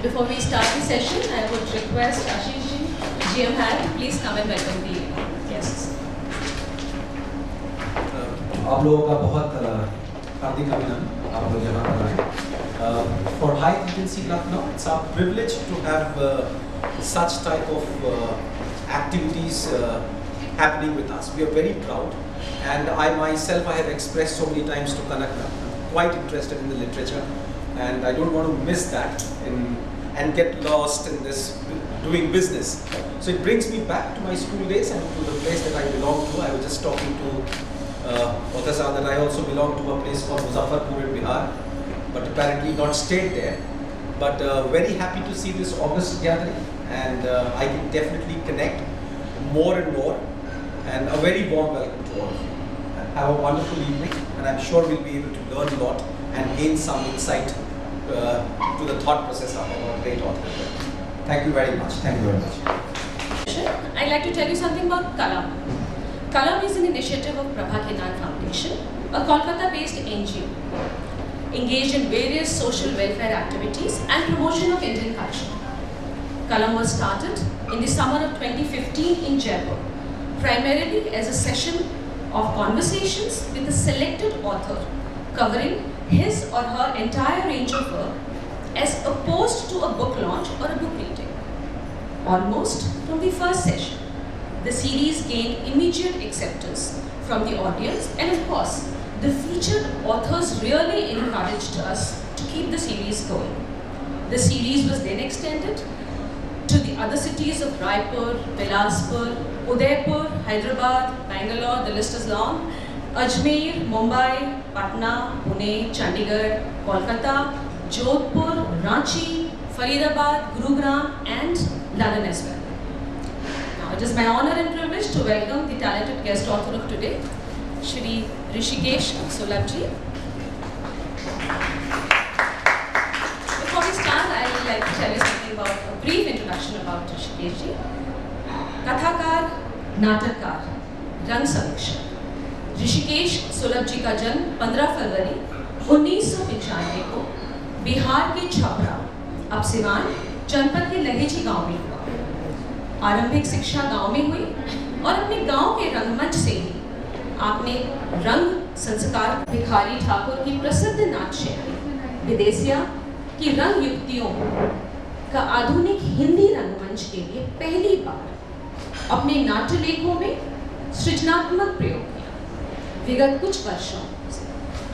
And before we start the session, I would request Ashish ji, GM Harry, please come and welcome the guests. आप लोगों का बहुत हार्दिक अभिनंदन, आप लोग यहाँ पर आए। For High Agency Lucknow, it's our privilege to have such type of activities happening with us. We are very proud, and I myself have expressed so many times to Kanak Lucknow, quite interested in the literature, and I don't want to miss that and get lost in this doing business. So it brings me back to my school days and to the place that I belong to. I was just talking to Otasa that I also belong to a place called Muzaffarpur in Bihar, but apparently not stayed there. But very happy to see this August gathering, and I can definitely connect more and more, and a very warm welcome to all of you. And have a wonderful evening, and I'm sure we'll be able to learn a lot and gain some insight to the thought process of our great author. Thank you very much. Thank you very much. I'd like to tell you something about Kalam. Kalam is an initiative of Prabha Kenan Foundation, a Kolkata-based NGO, engaged in various social welfare activities and promotion of Indian culture. Kalam was started in the summer of 2015 in Jaipur, primarily as a session of conversations with a selected author covering his or her entire range of work, as opposed to a book launch or a book reading. Almost from the first session, the series gained immediate acceptance from the audience, and of course, the featured authors really encouraged us to keep the series going. The series was then extended to the other cities of Raipur, Bilaspur, Udaipur, Hyderabad, Bangalore, the list is long, Ajmer, Mumbai, Patna, Pune, Chandigarh, Kolkata, Jodhpur, Ranchi, Faridabad, Gurugram, and London as well. Now, it is my honor and privilege to welcome the talented guest author of today, Shri Hrishikesh Sulabh-ji. Before we start, I would like to tell you something about a brief introduction about Hrishikesh-ji. कथाकार, नाटककार, रंग समीक्षक ऋषिकेश सुलभ जी का जन्म 15 फरवरी 1995 को बिहार के छपरा, अब सिवान जनपद के लगेची गांव में हुआ। आरंभिक शिक्षा गांव में हुई और अपने गांव के रंगमंच से ही आपने रंग संस्कार भिखारी ठाकुर की प्रसिद्ध नाट्य शैली विदेशिया की रंग युक्तियों का आधुनिक हिंदी रंगमंच के लिए पहली बार अपने नाट्य लेखों में सृजनात्मक प्रयोग किया। विगत कुछ वर्षों से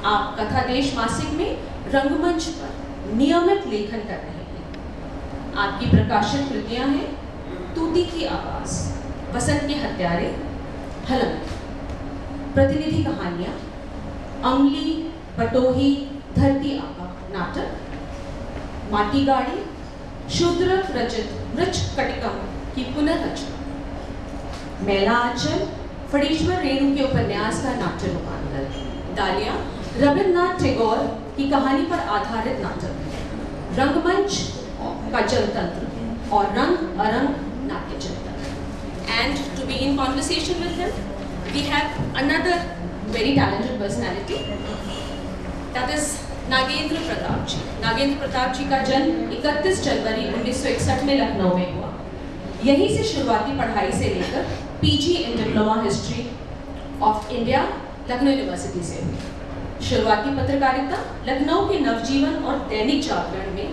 आप कथा देश मासिक में रंगमंच पर नियमित लेखन कर रहे हैं। आपकी प्रकाशित कृतियां हैं तूती की आवाज, वसंत के हत्यारे, हलम, प्रतिनिधि कहानियां, अमली, बटोही, धरती आबा नाटक, माटी गाड़ी, शूद्र रचित मृच कटिकम की पुनर्रचना, मेला आंचल, फणीश्वर रेणु के उपन्यास का नाट्य रूपांतर, दालिया, रविन्द्रनाथ टैगोर की कहानी पर आधारित नाटक, रंगमंच का जनतंत्र और रंग अरंग नाट्य चिंतन। And to be in conversation with him, we have another very talented personality, that is Nagendra Pratap जी। नागेंद्र प्रताप जी का जन्म 31 जनवरी 1961 में लखनऊ में हुआ। यहीं से शुरुआती पढ़ाई से लेकर PG in diploma history of India Lucknow university से हुई। शुरुआती पत्रकारिता लखनऊ के नवजीवन और दैनिक जागरण में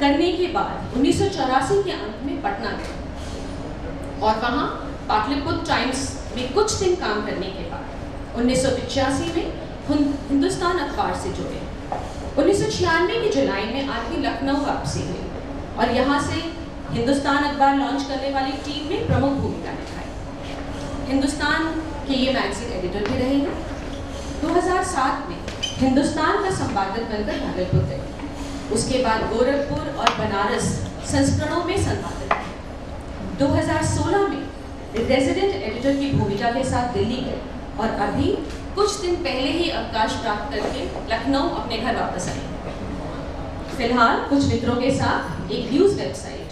करने के बाद 1984 के अंत में पटना गए और वहाँ पाटलिपुत्र टाइम्स में कुछ दिन काम करने के बाद 1985 में हिंदुस्तान अखबार से जुड़े। 1996 के जुलाई में आपकी लखनऊ वापसी हुई और यहाँ से हिंदुस्तान अखबार लॉन्च करने वाली टीम में प्रमुख भूमिका निभाई। हिंदुस्तान के ये मैगजीन एडिटर भी रहे हैं। 2007 में हिंदुस्तान का संपादक बनकर भागलपुर गए। उसके बाद गोरखपुर और बनारस संस्करणों में संपादक रहे। 2016 में रेजिडेंट एडिटर की भूमिका के साथ दिल्ली गए और अभी कुछ दिन पहले ही अवकाश प्राप्त करके लखनऊ अपने घर वापस आए। फिलहाल कुछ मित्रों के साथ एक न्यूज़ वेबसाइट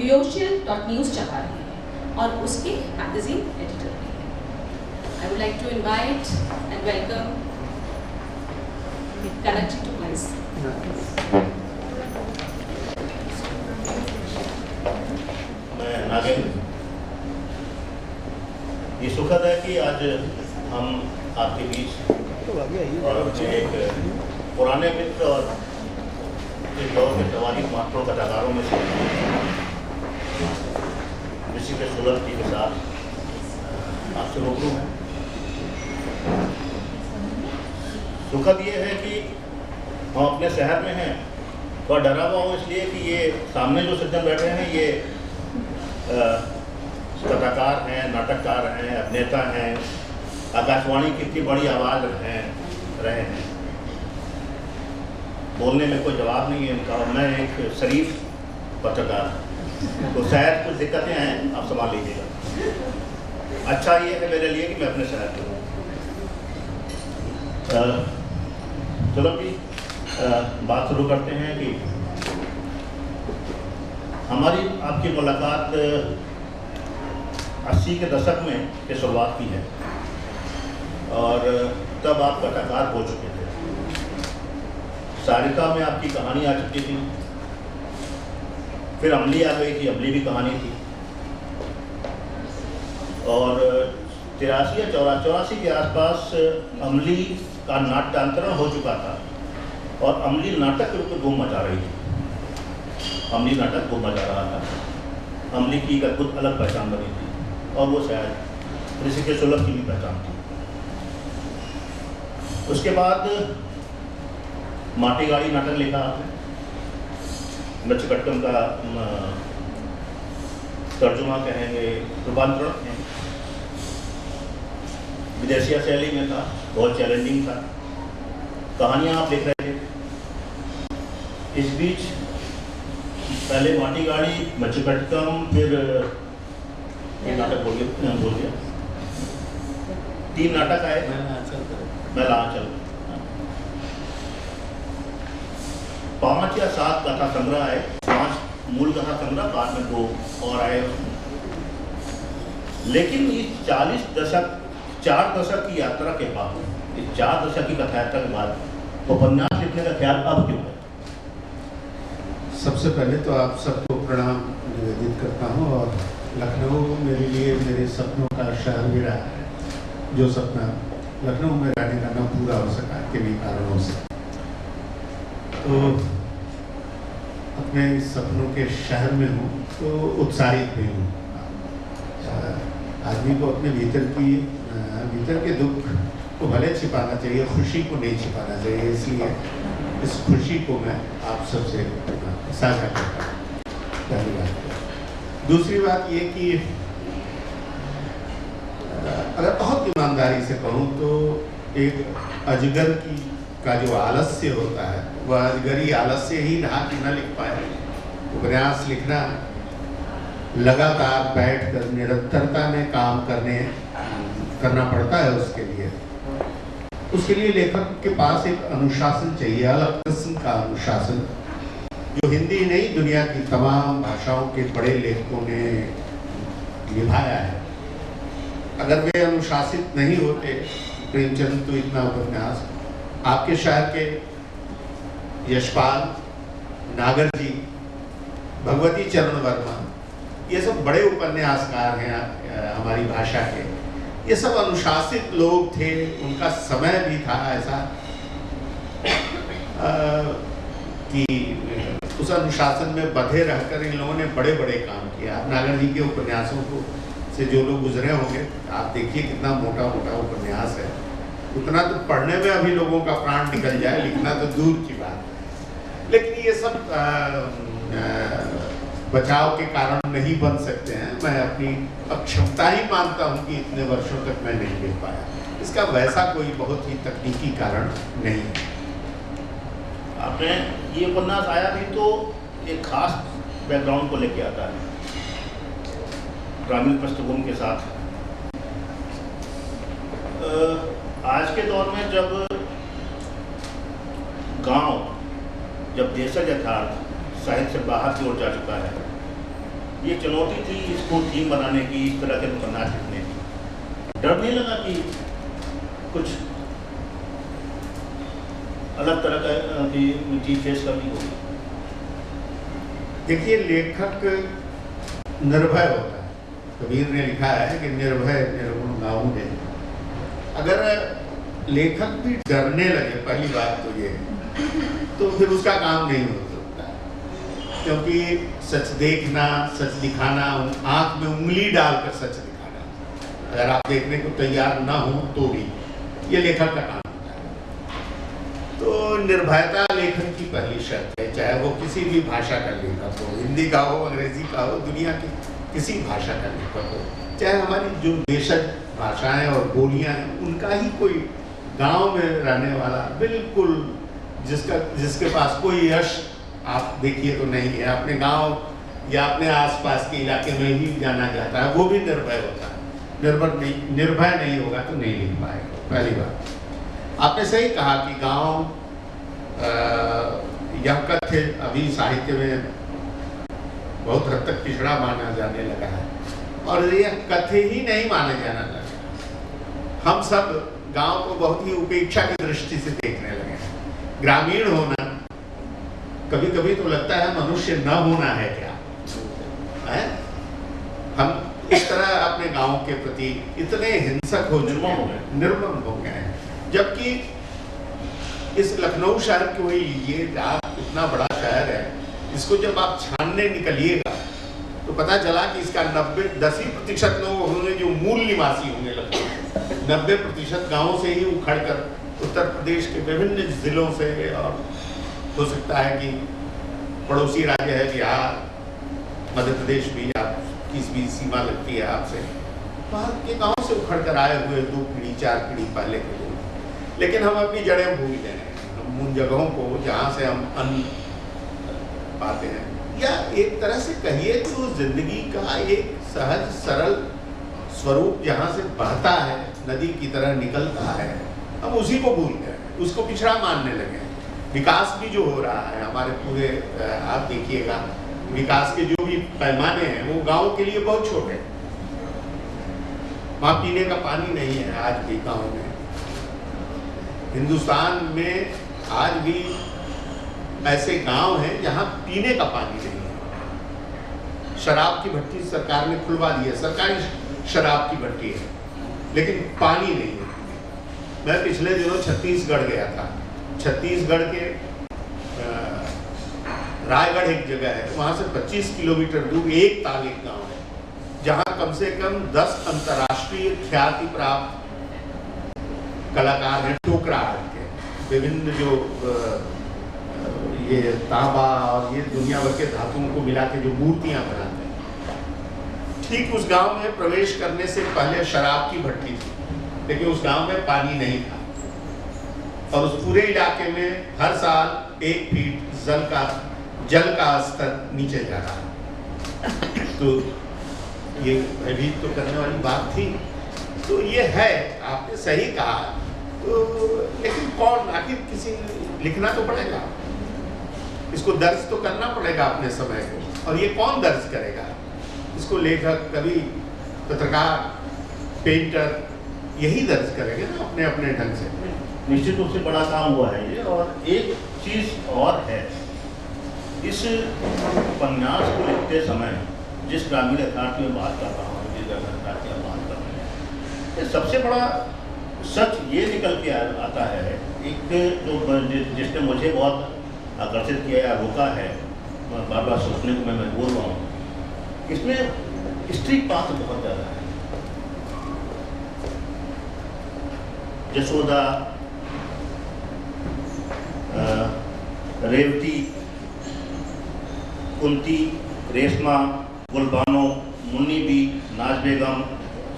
yoshil.news चला रहे हैं और उसके मैगजीन एडिटर भी हैं। I would like to invite and welcome Kanak ji to please. ये सुखद है कि आज हम आपके बीच और अपने एक पुराने मित्र और इस दौर के तवारीख महत्वपूर्ण कलाकारों में से ऋषिकेश सुलभ जी के साथ आपसे रूबरू हैं। सुखद ये है कि हम अपने शहर में हैं और डरा हुआ हूँ इसलिए कि ये सामने जो सज्जन बैठे हैं ये कथाकार हैं, नाटककार हैं, अभिनेता हैं, आकाशवाणी की इतनी बड़ी आवाज़ रहे हैं। बोलने में कोई जवाब नहीं है इनका। मैं एक शरीफ पत्रकार, तो शायद कुछ दिक्कतें हैं, आप संभाल लीजिएगा। अच्छा ये है मेरे लिए कि मैं अपने शहर में हूँ। चलो भी बात शुरू करते हैं कि हमारी आपकी मुलाकात 80 के दशक में की शुरुआत की है और तब आप कथाकार हो चुके थे। सारिका में आपकी कहानी आ चुकी थी, फिर अमली आ गई थी, अमली भी कहानी थी, और 83 या 84 के आसपास अमली का नाट्यांतरण हो चुका था और अमली नाटक के रूप में धूम मचा रही थी। अमली नाटक धूम मचा रहा था। अमली की एक अद्भुत अलग पहचान बनी थी और वो शायद ऋषिकेश सुलभ की भी पहचान थी। उसके बाद माटी गाड़ी नाटक लिखा आपने, मच्छकट्टम का तर्जुमा कहेंगे, रूपांतरण है, विदेशिया शैली में था, बहुत चैलेंजिंग था। कहानियाँ आप लिख रहे थे। इस बीच पहले माटी गाड़ी, मच्छकट्टम, फिर ये नाटक बोल गया 3 नाटक आए। मैं लाचल 5 या 7 कथा संग्रह आए, 5 मूल कथा संग्रह, बाद में 2 और आए। लेकिन इस 4 दशक की यात्रा के बाद, इस 4 दशक की कथा यात्रा के बाद उपन्यास लिखने का ख्याल अब क्यों है? सबसे पहले तो आप सबको प्रणाम निवेदित करता हूँ। और लखनऊ मेरे लिए मेरे सपनों का शहर भी रहा है। जो सपना लखनऊ में रहने का न पूरा हो सका किन्हीं कारणों से, तो अपने सपनों के शहर में हूँ तो उत्साहित भी हूँ। आदमी को अपने भीतर के दुख को भले छिपाना चाहिए, खुशी को नहीं छिपाना चाहिए। इसलिए इस खुशी को मैं आप सबसे साझा करता हूँ। पहली बात। दूसरी बात ये कि अगर बहुत ईमानदारी से कहूँ तो एक अजगर का जो आलस्य होता है, वह अजगरी आलस्य ही रहा कि न लिख पाए। उपन्यास लिखना लगातार बैठकर निरंतरता में काम करना पड़ता है। उसके लिए लेखक के पास एक अनुशासन चाहिए, अलग किस्म का अनुशासन, जो हिंदी नहीं दुनिया की तमाम भाषाओं के बड़े लेखकों ने निभाया है। अगर वे अनुशासित नहीं होते, प्रेमचंद तो इतना उपन्यास, आपके शहर के यशपाल, नागर जी, भगवती चरण वर्मा, ये सब बड़े उपन्यासकार हैं हमारी भाषा के। ये सब अनुशासित लोग थे, उनका समय भी था ऐसा कि उस अनुशासन में बंधे रहकर इन लोगों ने बड़े बड़े काम किया। नागर जी के उपन्यासों को से जो लोग गुजरे होंगे, आप देखिए कितना मोटा मोटा उपन्यास है। उतना तो पढ़ने में अभी लोगों का प्राण निकल जाए, लिखना तो दूर की बात है। लेकिन ये सब बचाव के कारण नहीं बन सकते हैं। मैं अपनी अक्षमता ही मानता हूँ कि इतने वर्षों तक मैं नहीं लिख पाया। इसका वैसा कोई बहुत ही तकनीकी कारण नहीं है। आपने ये उपन्यास आया भी तो एक खास बैकग्राउंड को लेके आता है, ग्रामीण पृष्ठभूमि के साथ। आज के दौर में जब गांव, जब देशज यथार्थ साहित्य से बाहर की ओर जा चुका है, ये चुनौती थी इसको थीम बनाने की, इस तरह के उपन्यास लिखने की। डर नहीं लगा कि कुछ अलग तरह की चीज फेस करनी होगी? देखिए, लेखक निर्भय होता है। कबीर ने लिखा है कि निर्भय निर्गुण गाँव में अगर लेखक भी डरने लगे, पहली बात तो ये, तो फिर उसका काम नहीं हो सकता, क्योंकि सच देखना, सच दिखाना, आंख में उंगली डालकर सच दिखाना, अगर आप देखने को तैयार ना हो तो भी ये लेखक का काम होता है। तो निर्भयता लेखन की पहली शर्त है, चाहे वो किसी भी भाषा का लेखक हो, हिंदी का हो, अंग्रेजी का हो, दुनिया की किसी भाषा का लेखक हो, चाहे हमारी जो देशज भाषाएं और बोलियां हैं उनका ही कोई गांव में रहने वाला, बिल्कुल जिसके पास कोई यश आप देखिए तो नहीं है, अपने गांव या अपने आसपास के इलाके में ही जाना जाता है, वो भी निर्भय होता है। निर्भय नहीं होगा तो नहीं लिख पाएगा। पहली बात आपने सही कहा कि गांव यह कथ्य अभी साहित्य में बहुत हद तक पिछड़ा माना जाने लगा है, और यह कथ्य ही नहीं माना जाना लगा। हम सब गांव को बहुत ही उपेक्षा की दृष्टि से देखने लगे हैं। ग्रामीण होना, कभी कभी तो लगता है मनुष्य न होना है क्या है? हम इस तरह अपने गांव के प्रति इतने हिंसक हो चुके हैं, निर्मम हो गए हैं, जबकि इस लखनऊ शहर को ही लीजिए, आप इतना बड़ा शहर है, इसको जब आप छानने निकलिएगा तो पता चला कि इसका 10% लोग होंगे जो मूल निवासी होंगे लखनऊ, 90% गाँव से ही उखड़कर उत्तर प्रदेश के विभिन्न जिलों से, और हो सकता है कि पड़ोसी राज्य है बिहार, मध्य प्रदेश भी, आप किस भी सीमा लगती है आपसे, वहाँ के गांव से उखड़कर आए हुए 2 पीढ़ी 4 पीढ़ी पहले के लोग। लेकिन हम अपनी जड़ें भूल गए हैं, हम उन जगहों को जहाँ से हम अन्न पाते हैं, या एक तरह से कहिए तो जिंदगी का एक सहज सरल स्वरूप जहाँ से बहता है, नदी की तरह निकलता है, हम उसी को भूल गए, उसको पिछड़ा मानने लगे। विकास भी जो हो रहा है हमारे पूरे, आप देखिएगा विकास के जो भी पैमाने हैं वो गांव के लिए बहुत छोटे हैं। वहाँ पीने का पानी नहीं है आज भी गांव में। हिंदुस्तान में आज भी ऐसे गांव हैं जहाँ पीने का पानी नहीं है। शराब की भट्टी सरकार ने खुलवा दी है, सरकारी शराब की भट्टी है, लेकिन पानी नहीं है। मैं पिछले दिनों छत्तीसगढ़ गया था। छत्तीसगढ़ के रायगढ़ एक जगह है, वहाँ से 25 किलोमीटर दूर एक तालिक गांव है, जहाँ कम से कम 10 अंतर्राष्ट्रीय ख्याति प्राप्त कलाकार हैं टोकरा आर्ट के। विभिन्न जो ये तांबा और ये दुनिया भर के धातुओं को मिला के जो मूर्तियाँ बनाते हैं। ठीक उस गांव में प्रवेश करने से पहले शराब की भट्टी थी, लेकिन उस गांव में पानी नहीं था, और उस पूरे इलाके में हर साल 1 फीट जल का स्तर नीचे जा रहा है। तो ये भयभीत तो करने वाली बात थी। तो ये है, आपने सही कहा। तो लेकिन कौन, आखिर किसी लिखना तो पड़ेगा, इसको दर्ज तो करना पड़ेगा अपने समय को, और ये कौन दर्ज करेगा इसको? लेखक, कवि, पत्रकार, पेंटर, यही दर्ज करेंगे ना अपने अपने ढंग से। निश्चित रूप से बड़ा काम हुआ है ये। और एक चीज और है, इस उपन्यास को लिखते समय जिस ग्रामीण यथार्थ में बात कर रहा हूँ, जिस ग्रामीण यथार्थ में बात कर रहे हैं, ये सबसे बड़ा सच ये निकल के आता है। एक जो जिसने मुझे बहुत आकर्षित किया या रोका है, बार बार सोचने को मैं बोल रहा हूँ, इसमें स्त्री पात्र बहुत ज़्यादा है। यशोदा, रेवती, कुंती, रेशमा, गुलबानो, मुन्नी बी, नाज बेगम,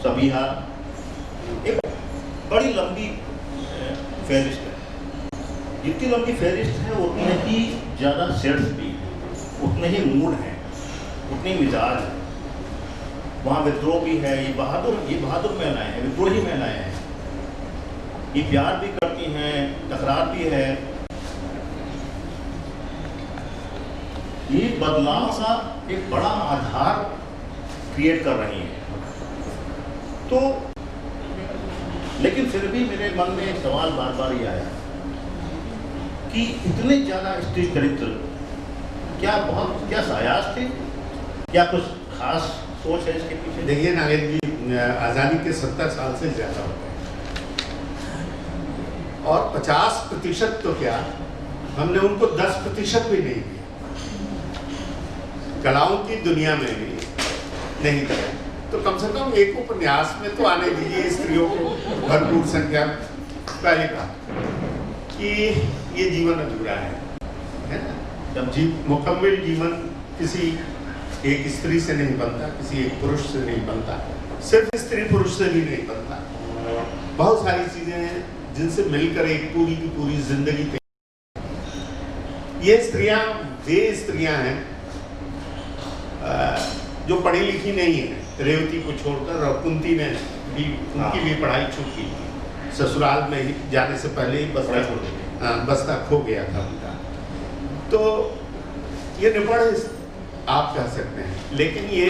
सबीहा, एक बड़ी लंबी फहरिस्त है। जितनी लंबी फहरिस्त है उतने ही ज़्यादा शेड्स भी, उतने ही मूड हैं, उतने मिजाज हैं। वहाँ विद्रोह भी है, ये बहादुर महिलाएं हैं, विद्रोही महिलाएं हैं, ये प्यार भी करती हैं, तकरार भी है। ये बदलाव का एक बड़ा आधार क्रिएट कर रही है। तो लेकिन फिर भी मेरे मन में एक सवाल बार बार ये आया कि इतने ज़्यादा स्त्री चरित्र क्या सायास थे? क्या कुछ खास सोच है इसके पीछे? देखिए नागेंद्र जी, आज़ादी के 70 साल से ज़्यादा हो गए, और 50% तो क्या, हमने उनको 10% भी नहीं दिया। कलाओं की दुनिया में भी नहीं दिया, तो कम से कम एक उपन्यास में तो आने दीजिए स्त्रियों को भरपूर संख्या। पहली बात कि ये जीवन अधूरा है ना। जब मुकम्मल जीवन किसी एक स्त्री से नहीं बनता, किसी एक पुरुष से नहीं बनता, सिर्फ स्त्री पुरुष से भी नहीं बनता। बहुत सारी चीजें हैं जिनसे मिलकर एक पूरी की पूरी जिंदगी ये स्त्रियां वे स्त्रियां हैं जो पढ़ी लिखी नहीं है। रेवती को छोड़कर, और कुंती ने भी, उनकी भी पढ़ाई छूट गई थी, ससुराल में जाने से पहले ही बस्ता खो गया था उनका। तो ये निपड़ आप कह सकते हैं, लेकिन ये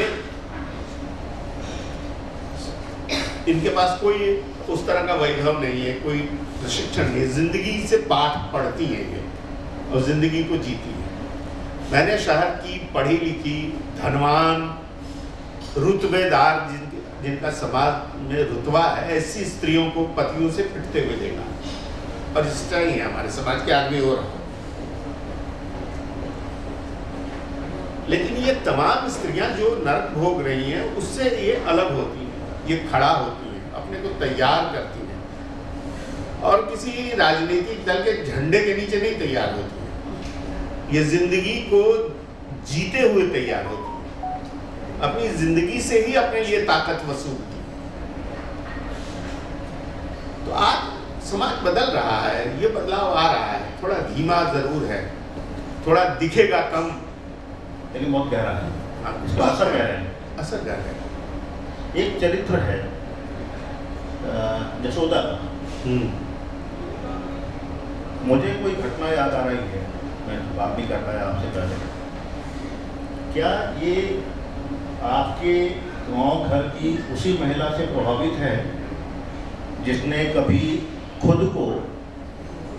इनके पास कोई उस तरह का वैभव नहीं है, कोई प्रशिक्षण नहीं, जिंदगी से पाठ पढ़ती है ये और जिंदगी को जीती है। मैंने शहर की पढ़ी लिखी, धनवान, रुतबेदार जिनका समाज में रुतबा है, ऐसी स्त्रियों को पतियों से पिटते हुए देखा, और इस तरह ही है हमारे समाज के आदमी हो रहा। लेकिन ये तमाम स्त्रियां जो नरक भोग रही हैं, उससे ये अलग होती हैं, ये खड़ा होती हैं, अपने को तैयार करती हैं, और किसी राजनीतिक दल के झंडे के नीचे नहीं तैयार होती हैं। ये जिंदगी को जीते हुए तैयार होती हैं, अपनी जिंदगी से ही अपने लिए ताकत वसूलती हैं। तो आज समाज बदल रहा है, ये बदलाव आ रहा है, थोड़ा धीमा जरूर है, थोड़ा दिखेगा कम, लेकिन बहुत गहरा है, इसका असर गहरा है। असर गहरा है। एक चरित्र है यशोदा का, मुझे कोई घटना याद आ रही है, मैं बात भी कर रहा है आपसे पहले। क्या ये आपके गांव घर की उसी महिला से प्रभावित है जिसने कभी खुद को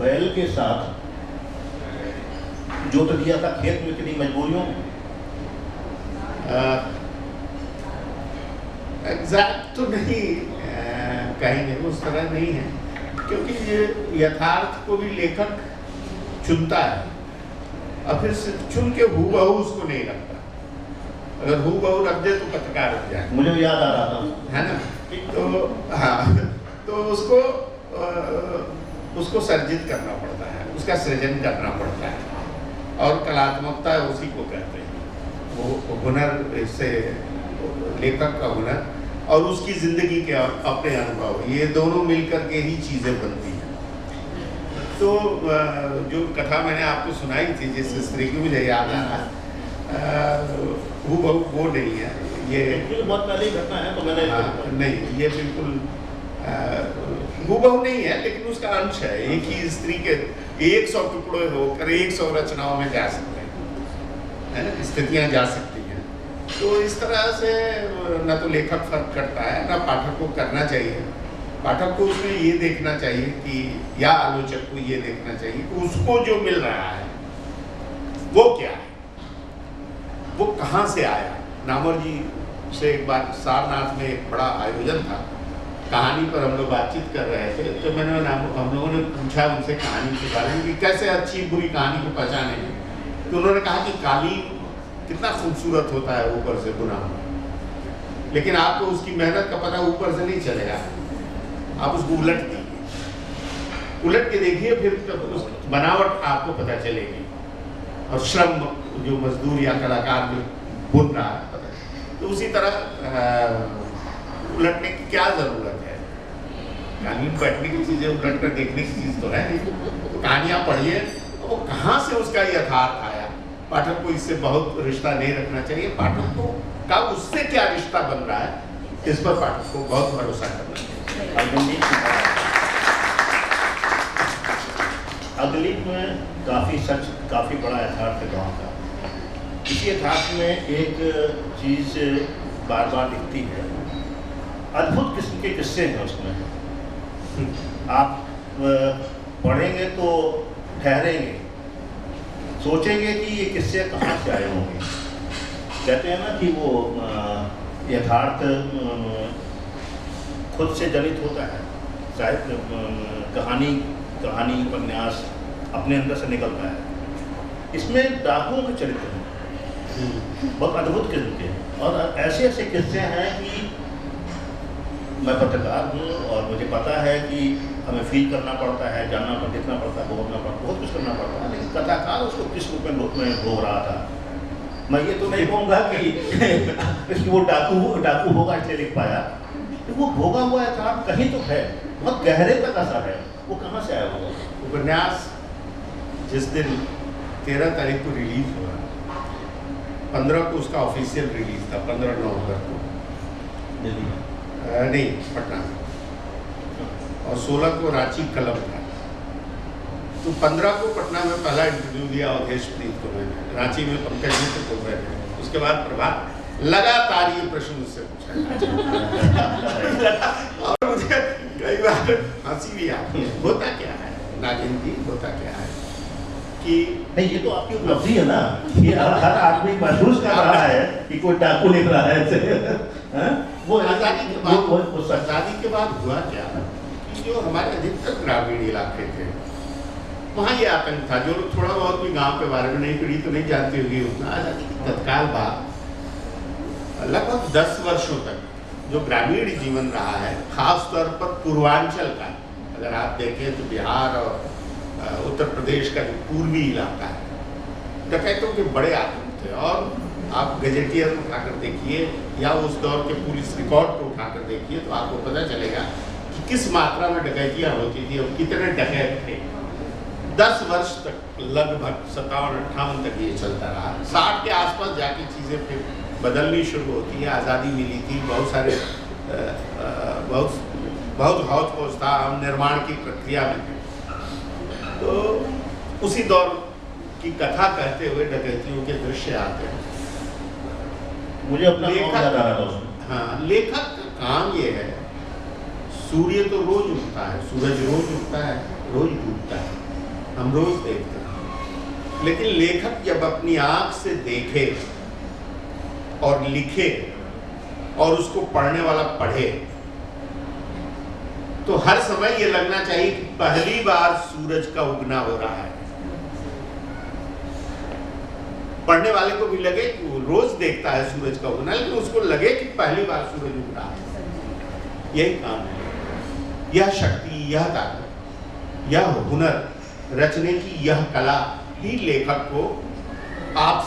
बैल के साथ जोत दिया था खेत में कितनी मजबूरियों में? एग्जैक्ट तो नहीं कहेंगे, उस तरह नहीं है, क्योंकि ये यथार्थ को भी लेखक चुनता है, और फिर चुन के हूबहू उसको नहीं रखता। अगर हूबहू रख दे तो पत्रकार रख जाए। मुझे याद आ रहा था, है ना। तो हाँ, तो उसको सर्जित करना पड़ता है, उसका सृजन करना पड़ता है, और कलात्मकता उसी को कहते हैं। वो हुनर, इससे लेखक का हुनर और उसकी जिंदगी के अपने अनुभव, ये दोनों मिलकर के ही चीजें बनती हैं। तो जो कथा मैंने आपको सुनाई थी जिस स्त्री की, मुझे याद आ रहा, वो नहीं है, ये बहुत पहले घटना है, तो मैंने नहीं, ये बिल्कुल हूबहू नहीं है, लेकिन उसका अंश है। एक ही स्त्री के 100 टुकड़े होकर 100 रचनाओं में जा सकते हैं, है ना, स्थितियां जा सकती हैं। तो इस तरह से न तो लेखक फर्क करता है, न पाठक को करना चाहिए। पाठक को उसमें ये देखना चाहिए कि, या आलोचक को ये देखना चाहिए कि उसको जो मिल रहा है वो क्या है, वो कहाँ से आया। नामवर जी से एक बार सारनाथ में एक बड़ा आयोजन था, कहानी पर हम लोग बातचीत कर रहे थे, तो हम लोगों ने पूछा उनसे कहानी के बारे में कि कैसे अच्छी बुरी कहानी को पहचानेंगे। तो उन्होंने कहा कि कालीन कितना खूबसूरत होता है ऊपर से बुना हुआ, लेकिन आपको उसकी मेहनत का पता ऊपर से नहीं चलेगा, आप उसको उलट दीजिए, उलट के देखिए, फिर उस बनावट आपको पता चलेगी, और श्रम जो मजदूर या कलाकार जो बुन रहा है, तो उसी तरह उलटने की क्या जरूरत है। कालीन बैठने की चीजें उलट कर देखने की चीज तो है नहीं। तो कहानियां पढ़िए, तो वो कहाँ से उसका यथार्थ आया। पाठक को इससे बहुत रिश्ता नहीं रखना चाहिए, पाठक को का उससे क्या रिश्ता बन रहा है, इस पर पाठक को बहुत भरोसा करना चाहिए। अगलीप में काफी बड़ा यथार्थ है गाँव का। इसी यथार्थ में एक चीज बार बार दिखती है, अद्भुत किस्म के किस्से हैं उसमें। आप पढ़ेंगे तो ठहरेंगे, सोचेंगे कि ये किस्से कहाँ से आए होंगे। कहते हैं ना कि वो यथार्थ खुद से जनित होता है, साहित्य कहानी उपन्यास अपने अंदर से निकलता है। इसमें डाकुओं के चरित्र हैं, बहुत अद्भुत किस्म के, और ऐसे ऐसे किस्से हैं कि मैं पत्रकार हूँ और मुझे पता है कि हमें फील करना पड़ता है, जानना पड़ता, देखना पड़ता है, भोगना पड़ता है, बहुत कुछ करना पड़ता है, लेकिन कथाकार उसको किस रूप में भोग रहा था। मैं ये तो नहीं कहूँगा कि वो डाकू होगा इसलिए लिख पाया, तो वो भोगा हुआ यथार्थ कहीं तो है, बहुत गहरे तक असर है, वो कहाँ से आया होगा। उपन्यास जिस दिन 13 तारीख को रिलीज हुआ, 15 को उसका ऑफिशियल रिलीज था, 15 नवंबर को दिल्ली में, नहीं पटना, और 16 को रांची कलम था। तो 15 को पटना में पहला इंटरव्यू दिया अवधेश प्रीत को मैंने, रांची में पंकज जी को बोल रहे थे। उसके बाद प्रभात लगातार ये प्रश्न मुझसे पूछा और मुझे कई बार हंसी भी आती है। होता क्या है नागिन जी, होता क्या है कि नहीं, ये तो आपकी उपलब्धि है ना, ये हर आदमी महसूस कर रहा है कि कोई डाकू लिख रहा है ऐसे। वो आज़ादी के बाद हुआ क्या कि जो हमारे अधिकतर ग्रामीण इलाके थे वहाँ ये आतंक था। जो लोग थोड़ा बहुत भी गांव के बारे में नहीं, पीढ़ी तो नहीं जानती होगी उतना, आज़ादी की तत्काल बाद लगभग 10 वर्षों तक जो ग्रामीण जीवन रहा है, खास तौर पर पूर्वांचल का, अगर आप देखें तो बिहार और उत्तर प्रदेश का जो पूर्वी इलाका है, डकैतों के बड़े आतंक थे। और आप गजेटियर उठाकर देखिए या उस दौर के पुलिस रिकॉर्ड को उठाकर देखिए तो आपको पता चलेगा कि किस मात्रा में डकैतियाँ होती थी और कितने डकैत थे। 10 वर्ष तक लगभग 57-58 तक ये चलता रहा। 60 के आसपास जाके चीज़ें फिर बदलनी शुरू होती है। आज़ादी मिली थी, बहुत सारे बहुत हौज पौज था, हम निर्माण की प्रक्रिया में थे। तो उसी दौर की कथा कहते हुए डकैतियों के दृश्य आते हैं। मुझे अपना काम याद आ रहा था उसमें। हाँ, लेखक का काम ये है, सूर्य तो रोज उगता है, सूरज रोज उगता है, रोज डूबता है, हम रोज देखते हैं, लेकिन लेखक जब अपनी आंख से देखे और लिखे और उसको पढ़ने वाला पढ़े तो हर समय ये लगना चाहिए कि पहली बार सूरज का उगना हो रहा है। पढ़ने वाले को भी लगे कि वो रोज देखता है सूरज का उगना, लेकिन उसको लगे कि पहली बार सूरज उग रहा है। यही काम है, यह शक्ति, यह ताकत, यह हुनर, रचने की यह कला ही लेखक को आप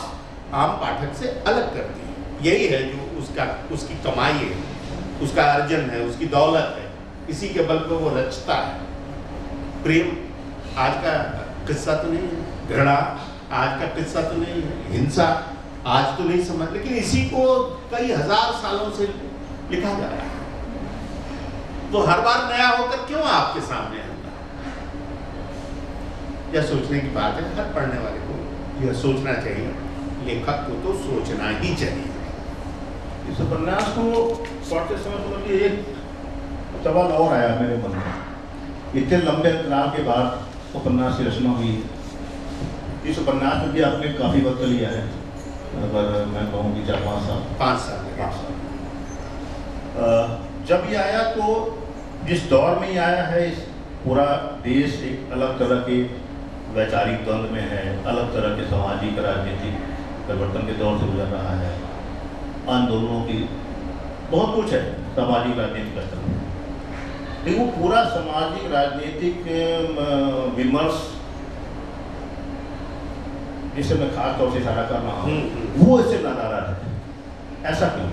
आम पाठक से अलग करती है। यही है जो उसकी कमाई है, उसका अर्जन है, उसकी दौलत है। इसी के बल पर वो रचता है। प्रेम आज का किस्सा तो नहीं है, घृणा आज का किस्सा तो नहीं है, हिंसा आज तो नहीं समझ, लेकिन इसी को कई हजार सालों से लिखा जा रहा है। तो हर बार नया होकर क्यों आपके सामने आता है? यह सोचने की बात है। हर पढ़ने वाले को यह सोचना चाहिए, लेखक को तो सोचना ही चाहिए। इस उपन्यास को पढ़ते समय तो मुझे एक सवाल और आया मेरे मन में। इतने लंबे अंतराल के बाद उपन्यास की रचना हुई। इस उपन्यास में भी आपने काफ़ी वक्त लिया है, अगर मैं कहूँ कि 4-5 साल, 5 साल। जब ये आया तो जिस दौर में ये आया है, इस पूरा देश एक अलग तरह के वैचारिक द्वंद्व में है, अलग तरह के सामाजिक राजनीतिक परिवर्तन के दौर से गुजर रहा है, आंदोलनों की बहुत कुछ है सामाजिक राजनीतिक स्तर में। लेकिन वो पूरा सामाजिक राजनीतिक विमर्श जिसे मैं खास तौर से इशारा कर रहा हूँ, वो इससे नज़ारा है। ऐसा क्यों?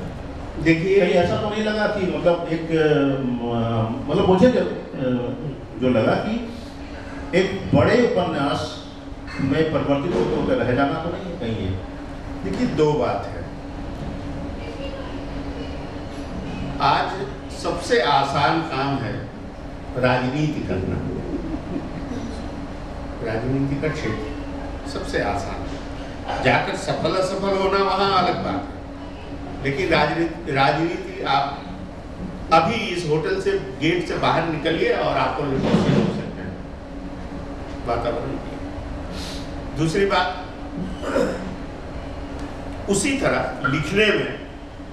देखिए, कहीं ऐसा तो नहीं लगा कि मतलब एक मतलब मुझे जो लगा कि एक बड़े उपन्यास में परिवर्तित होते रह जाना तो नहीं है कहीं ये? देखिए, 2 बात है। आज सबसे आसान काम है राजनीति करना। राजनीति का क्षेत्र सबसे आसान है। जाकर सफल असफल होना वहाँ अलग बात है, लेकिन राजनीति आप अभी इस होटल से गेट से बाहर निकलिए और आपको लिटरेसी हो सकते हैं वातावरण की। दूसरी बात, उसी तरह लिखने में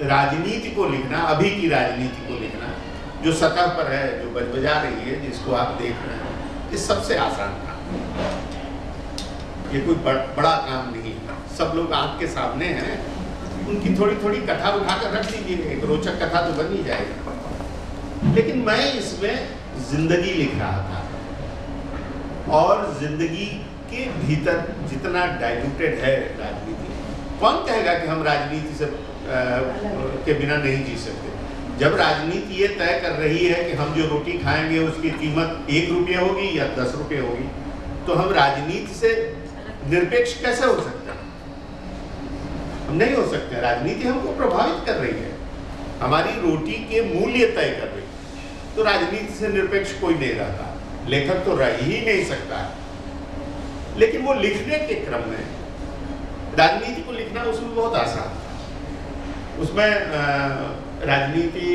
राजनीति को लिखना, अभी की राजनीति को लिखना, जो सतह पर है, जो बजबजा रही है, जिसको आप देख रहे हैं, ये सबसे आसान काम। ये कोई बड़ा काम नहीं है। सब लोग आंख के सामने हैं, उनकी थोड़ी थोड़ी कथा उठाकर रख दीजिए, एक रोचक कथा तो बन ही जाएगी। लेकिन मैं इसमें जिंदगी लिख रहा था, और जिंदगी के भीतर जितना डाइल्यूटेड है राजनीति, कौन कहेगा कि हम राजनीति से के बिना नहीं जी सकते। जब राजनीति ये तय कर रही है कि हम जो रोटी खाएंगे उसकी कीमत 1 रुपया होगी या 10 रुपये होगी, तो हम राजनीति से निरपेक्ष कैसे हो सकते हैं? हम नहीं हो सकते। राजनीति हमको प्रभावित कर रही है, हमारी रोटी के मूल्य तय कर रही है, तो राजनीति से निरपेक्ष कोई नहीं रहता। लेखक तो रह ही नहीं सकता है। लेकिन वो लिखने के क्रम में राजनीति को लिखना उसमें बहुत आसान था। उसमें राजनीति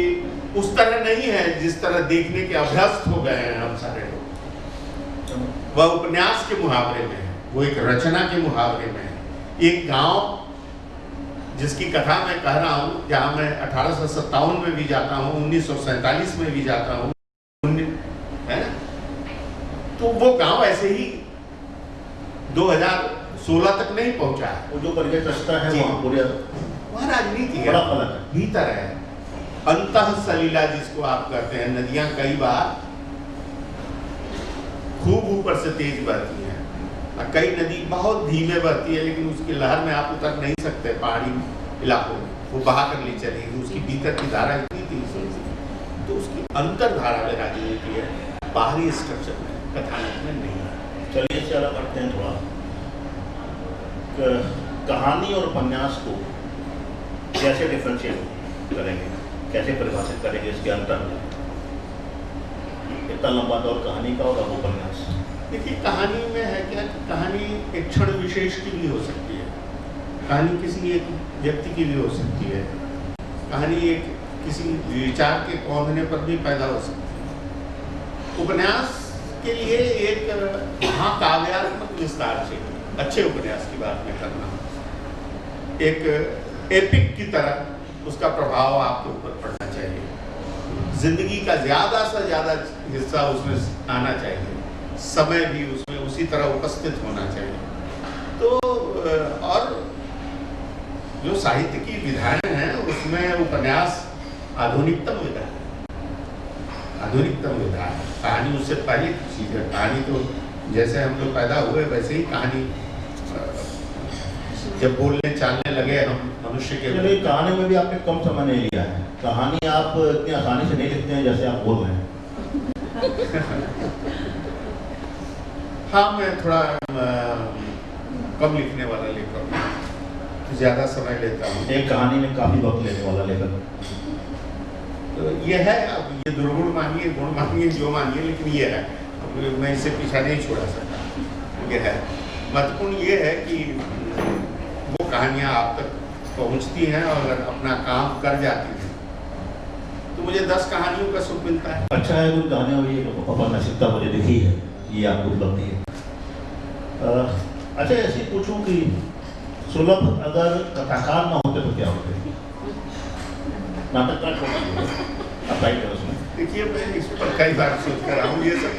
उस तरह नहीं है जिस तरह देखने के अभ्यस्त हो गए हैं हम सारे लोग। वह उपन्यास के मुहावरे में है, वो एक रचना के मुहावरे में है। एक गांव जिसकी कथा मैं कह रहा हूँ, जहाँ मैं 1857 में भी जाता हूँ, 1947 में भी जाता हूँ, है ना, तो वो गांव ऐसे ही 2016 तक नहीं पहुंचा है। वो जो परिचय रचता है वहाँ राजनीति है, बड़ा फर्क है, भीतर है। अंतः सलीला जिसको आप कहते हैं, नदियां कई बार खूब ऊपर से तेज बहती हैं, और कई नदी बहुत धीमे बहती है, लेकिन उसकी लहर में आप उतर नहीं सकते। पहाड़ी इलाकों में वो बहा कर ले चलेगी, उसकी भीतर की धारा इतनी तेज होती है, तो उसकी अंतर्धारा में राजनीति है, बाहरी स्ट्रक्चर में, कथानक में नहीं है। चलिए इससे अलग करते हैं थोड़ा। कहानी और उपन्यास को कैसे डिफरेंशिएट करेंगे, कैसे परिभाषित करेंगे, इसके अंतर में? इतना लंबा दौर कहानी का और अब उपन्यास। देखिए, कहानी में है क्या कि कहानी एक क्षण विशेष की भी हो सकती है, कहानी किसी एक व्यक्ति की भी हो सकती है, कहानी एक किसी विचार के कौंधने पर भी पैदा हो सकती है। उपन्यास के लिए एक महाकाव्यात्मक विस्तार चाहिए। अच्छे उपन्यास की बात मैं करना, एक एपिक की तरह उसका प्रभाव आपके ऊपर पड़ना चाहिए। जिंदगी का ज़्यादा से ज़्यादा हिस्सा उसमें आना चाहिए, समय भी उसमें उसी तरह उपस्थित होना चाहिए। तो और जो साहित्य की विधाएं हैं उसमें उपन्यास आधुनिकतम विधा है, आधुनिकतम विधा है। कहानी उससे पहले की चीज़ है। कहानी तो जैसे हम लोग पैदा हुए वैसे ही कहानी, जब बोलने चालने लगे हम मनुष्य के। चलिए, कहानी में भी आपने कम समय नहीं लिया है। कहानी आप इतनी आसानी से नहीं लिखते हैं जैसे आप बोल रहे हैं। हाँ, मैं थोड़ा कम लिखने वाला लेखक हूँ, ज़्यादा समय लेता हूँ। एक कहानी में काफ़ी वक्त लेने वाला लेखक। तो ये है, अब ये दुर्गुण मानिए, गुण मानिए, जो मानिए, लेकिन ये है, अब मैं इसे पीछा नहीं छोड़ा सकता। ये है, महत्वपूर्ण ये है कि वो कहानियाँ आप तक पहुँचती हैं और अगर अपना काम कर जाती हैं तो मुझे 10 कहानियों का सुख मिलता है। अच्छा है, कुछ कहानियाँ हुई है, औपन्यासिकता मुझे दिखी है, ये आपको उपलब्धि है। अच्छा, ऐसे पूछूं कि सुलभ अगर कथाकार ना होते तो क्या होते? नाटककार छोड़ अप्लाई करो उसमें। देखिए, मैं इस पर कई बार सोच कर रहा हूँ। ये सब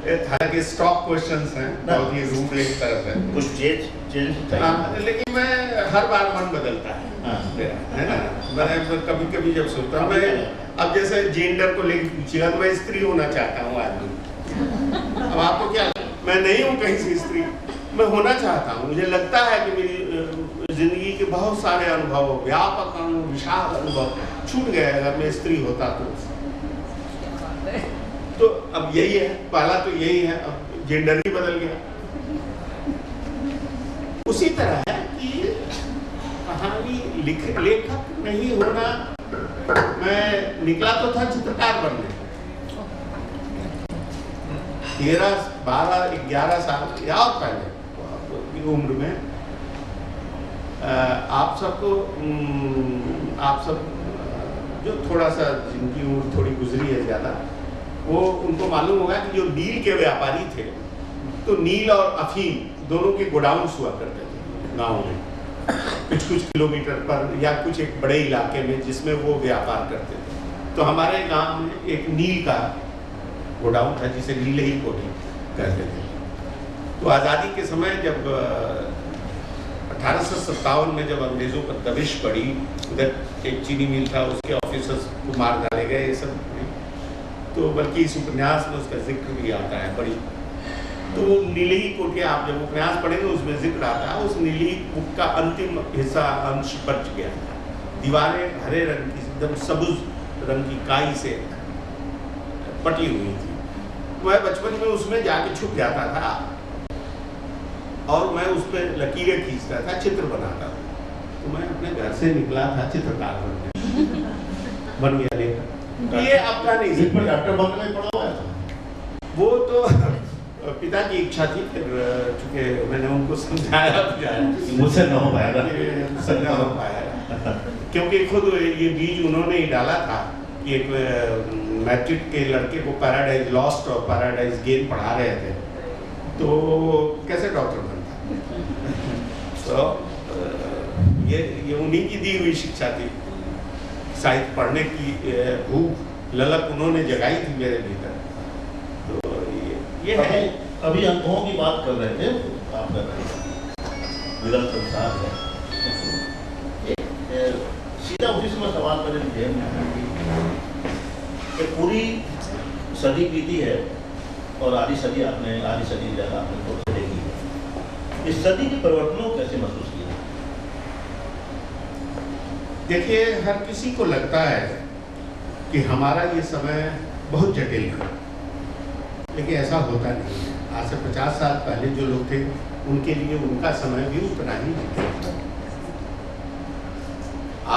हालांकि स्टॉक क्वेश्चंस हैं, बहुत ही रूड एक तरफ है, कुछ चेंज चाहिए। लेकिन मैं हर बार मन बदलता है ना। मैं कभी कभी जब सोचता हूँ, मैं अब जैसे जेंडर को लेकर पूछिएगा तो मैं स्त्री होना चाहता हूँ आदमी। अब आपको क्या, मैं नहीं हूँ कहीं से स्त्री, मैं होना चाहता हूँ। मुझे लगता है कि मेरी जिंदगी के बहुत सारे अनुभव, व्यापक अनुभव, विशाल अनुभव छूट गए अगर मैं स्त्री होता तो अब यही है, पहला तो यही है, अब जेंडर ही बदल गया। उसी तरह है कि कहानी लेखक नहीं होना, मैं निकला तो था चित्रकार बनने। 13, 12, 11 साल या और पहले की उम्र में आप सब जो थोड़ा सा, जिनकी उम्र थोड़ी गुजरी है ज़्यादा, वो उनको मालूम होगा कि जो नील के व्यापारी थे, तो नील और अफीम दोनों के गोडाउन्स हुआ करते थे गाँव में, कुछ किलोमीटर पर या कुछ एक बड़े इलाके में, जिसमें वो व्यापार करते थे। तो हमारे गांव में एक नील का गोडाउन था जिसे नील ही कोठी कहते थे। तो आज़ादी के समय जब 1857 में जब अंग्रेज़ों पर दबिश पड़ी, उधर एक चीनी मिल था, उसके ऑफिसर्स को मार डाले गए, ये सब। तो बल्कि इस उपन्यास में उसका जिक्र भी आता है बड़ी। तो वो नीली कोठी, आप जब उपन्यास पढ़ेंगे उसमें जिक्र आता है, उस नीली बुक का अंतिम हिस्सा अंश बच गया था। दीवारें हरे रंग की, एकदम सबुज रंग की काई से पटी हुई थी। मैं बचपन में उसमें जाके छुप जाता था और मैं उस पर लकीरें खींचता था, चित्र बनाता था। तो मैं अपने घर से निकला था चित्रकार बनने, बन गया लेखक। ये आपका नहीं, डॉक्टर बनने में पड़ा हुआ था। वो तो पिता की इच्छा थी, फिर चूंकि मैंने उनको समझाया मुझसे न हो पाएगा, मुझसे न हो पाया, क्योंकि खुद ये बीज उन्होंने ही डाला था कि एक मैट्रिक के लड़के को पैराडाइज लॉस्ट और पैराडाइज गेन पढ़ा रहे थे, तो कैसे डॉक्टर बनता। तो ये उन्हीं की दी हुई शिक्षा थी। साहित्य पढ़ने की भूख ललक उन्होंने जगाई थी मेरे भीतर। तो ये है। अभी अनुभवों की बात कर रहे थे, आप कर रहे थे, विरल संसार है। सीधा उसी समय सवाल मेरे जेब में आया कि पूरी सदी बीती है और आधी सदी ज़्यादा आपने थोड़ी देखी है। इस सदी के परिवर्तनों को कैसे महसूस किया? देखिए, हर किसी को लगता है कि हमारा ये समय बहुत जटिल है, लेकिन ऐसा होता नहीं है। आज से 50 साल पहले जो लोग थे उनके लिए उनका समय भी उतना ही जटिल था।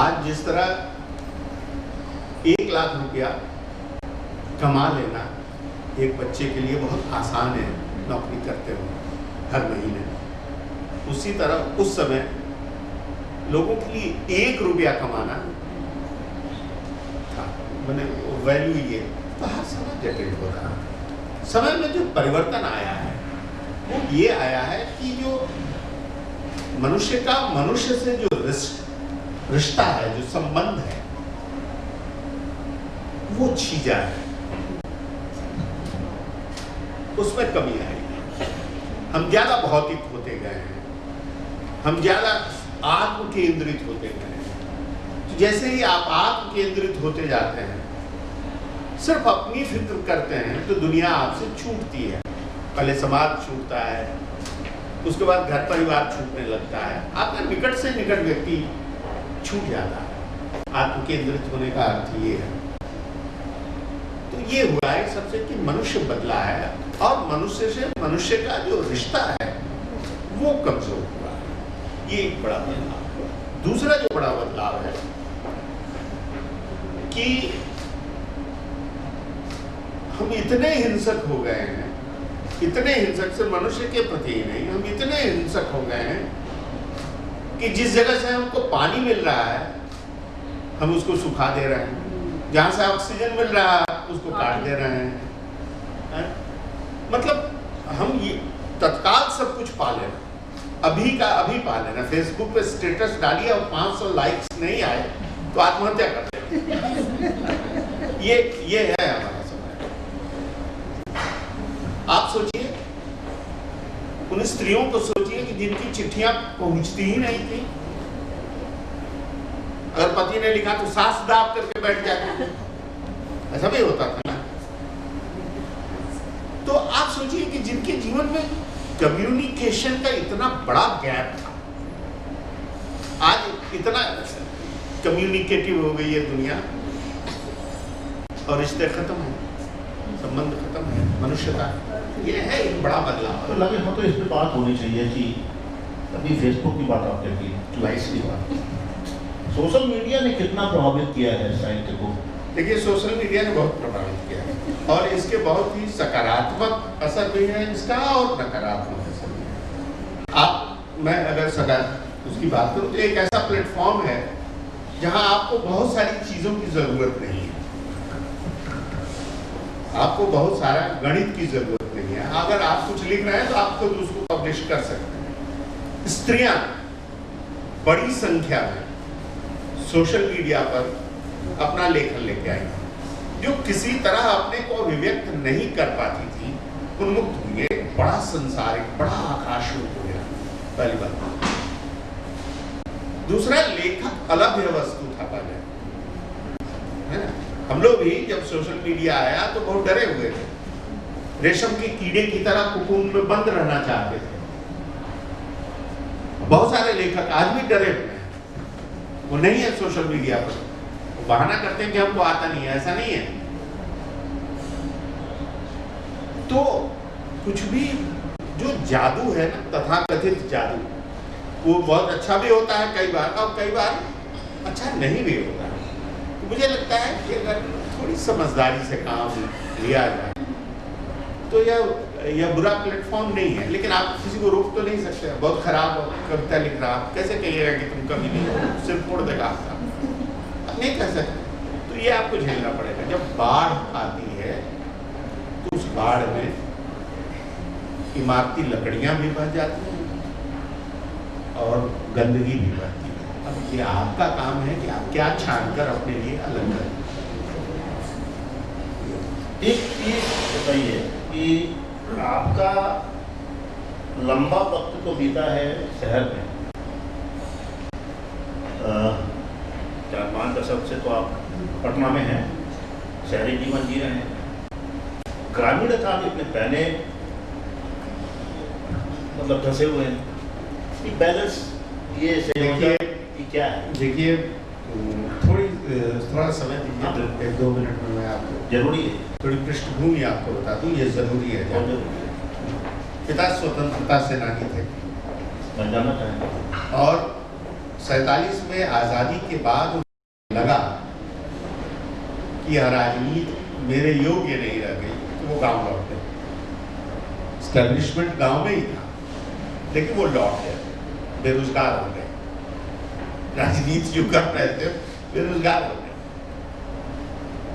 आज जिस तरह 1 लाख रुपया कमा लेना एक बच्चे के लिए बहुत आसान है नौकरी करते हुए हर महीने, उसी तरह उस समय लोगों के लिए 1 रुपया कमाना था, मैंने वैल्यू ये। तो हर समय जटिल हो रहा है। समय में जो परिवर्तन आया है वो ये आया है कि जो मनुष्य का मनुष्य से जो रिश्ता है, जो संबंध है, वो छीजा है, उसमें कमी आई। हम ज्यादा भौतिक होते गए हैं, हम ज्यादा आत्म केंद्रित होते गए हैं। तो जैसे ही आप आत्म केंद्रित होते जाते हैं, सिर्फ अपनी फिक्र करते हैं, तो दुनिया आपसे छूटती है। पहले समाज छूटता है, उसके बाद घर परिवार छूटने लगता है, आपका निकट से निकट व्यक्ति छूट जाता है। आत्म केंद्रित होने का अर्थ ये है। तो ये हुआ है सबसे कि मनुष्य बदला है और मनुष्य से मनुष्य का जो रिश्ता है वो कमजोर हुआ है। ये एक बड़ा बदलाव हुआ। दूसरा जो बड़ा बदलाव है कि हम इतने हिंसक हो गए हैं, इतने हिंसक से मनुष्य के प्रति ही नहीं, हम इतने हिंसक हो गए हैं कि जिस जगह से हमको पानी मिल रहा है हम उसको सुखा दे रहे हैं, जहाँ से ऑक्सीजन मिल रहा है उसको काट दे रहे हैं। मतलब हम ये तत्काल सब कुछ पा लेना, अभी का अभी पा लेना। फेसबुक पे स्टेटस डालिए और 500 लाइक्स नहीं आए तो आत्महत्या कर दें। ये है हमारा समय। आप सोचिए, उन स्त्रियों को सोचिए कि जिनकी चिट्ठियां पहुंचती ही नहीं थी, अगर पति ने लिखा तो सास दाब करके बैठ जाती, ऐसा भी होता था ना। तो आप सोचिए कि जिनके जीवन में कम्युनिकेशन का इतना बड़ा गैप था, आज इतना कम्युनिकेटिव हो गई है दुनिया और रिश्ते खत्म है, संबंध खत्म है, मनुष्यता। ये है एक बड़ा बदलाव। तो लगे हाँ, तो इस पर बात होनी चाहिए कि अभी फेसबुक की बात आपने की, लाइक्स की बात, सोशल मीडिया ने कितना प्रभावित किया है साहित्य को? देखिए, सोशल मीडिया ने बहुत प्रभावित किया है और इसके बहुत ही सकारात्मक असर भी है इसका और नकारात्मक असर भी है। मैं अगर उसकी बात करूँ तो एक ऐसा प्लेटफॉर्म है जहां आपको बहुत सारी चीजों की जरूरत नहीं है, आपको बहुत सारा गणित की जरूरत नहीं है। अगर आप कुछ लिख रहे हैं तो आप खुद उसको पब्लिश कर सकते हैं। स्त्रियां बड़ी संख्या में सोशल मीडिया पर अपना लेखन लेके आई, जो किसी तरह अपने को अभिव्यक्त नहीं कर पाती थी, उन्मुक्त हुए, बड़ा संसार, एक बड़ा आकाश हो गया, पहली बात। दूसरा, लेखक अलभ्य वस्तु था पहले, है ना? हम लोग भी जब सोशल मीडिया आया तो बहुत डरे हुए थे, रेशम के कीड़े की तरह कुकून में बंद रहना चाहते थे। बहुत सारे लेखक आज भी डरे हुए हैं, वो नहीं है सोशल मीडिया पर, वो बहाना करते हैं कि हमको आता नहीं है, ऐसा नहीं है। तो कुछ भी जो जादू है ना, तथाकथित जादू, वो बहुत अच्छा भी होता है कई बार, और कई बार अच्छा नहीं भी होता है। तो मुझे लगता है कि अगर थोड़ी समझदारी से काम लिया जाए तो यह बुरा प्लेटफॉर्म नहीं है, लेकिन आप किसी को रोक तो नहीं सकते। बहुत खराब कविता लिख रहा, आप कैसे कहिएगा कि तुम कभी नहीं हो, सिर्फ फोड़ देगा आपका, आप नहीं कह सकते। तो ये आपको झेलना पड़ेगा। जब बाढ़ आती है तो उस बाढ़ में इमारती लकड़ियां भी बह जाती हैं और गंदगी भी बहती है। अब ये आपका काम है कि आप क्या छानकर अपने लिए अलग करें। एक चीज बताइए कि आपका लंबा वक्त तो बीता है शहर में, 4-5 दशक से तो आप पटना में हैं, शहरी जीवन जी रहे हैं। ग्रामीण था भी अपने पहले मतलब धसे हुए हैं, ये बैलेंस ये देखिए क्या है? देखिए थोड़ा समय दीजिए, 1-2 मिनट में मैं आपको जरूरी है, थोड़ी पृष्ठभूमि आपको बता दूं, ये जरूरी है। बहुत जरूरी है। पिता स्वतंत्रता सेनानी थे मैं जानना चाहेंगे। और 47 में आज़ादी के बाद उन्हें लगा कि यह राजनीति मेरे योग्य नहीं रह गई, तो वो गांव लौट गए। एस्टैब्लिशमेंट गांव में ही था, लेकिन वो लौट गए, बेरोजगार हो गए। राजनीति जो कर रहे थे बेरोजगार हो गए।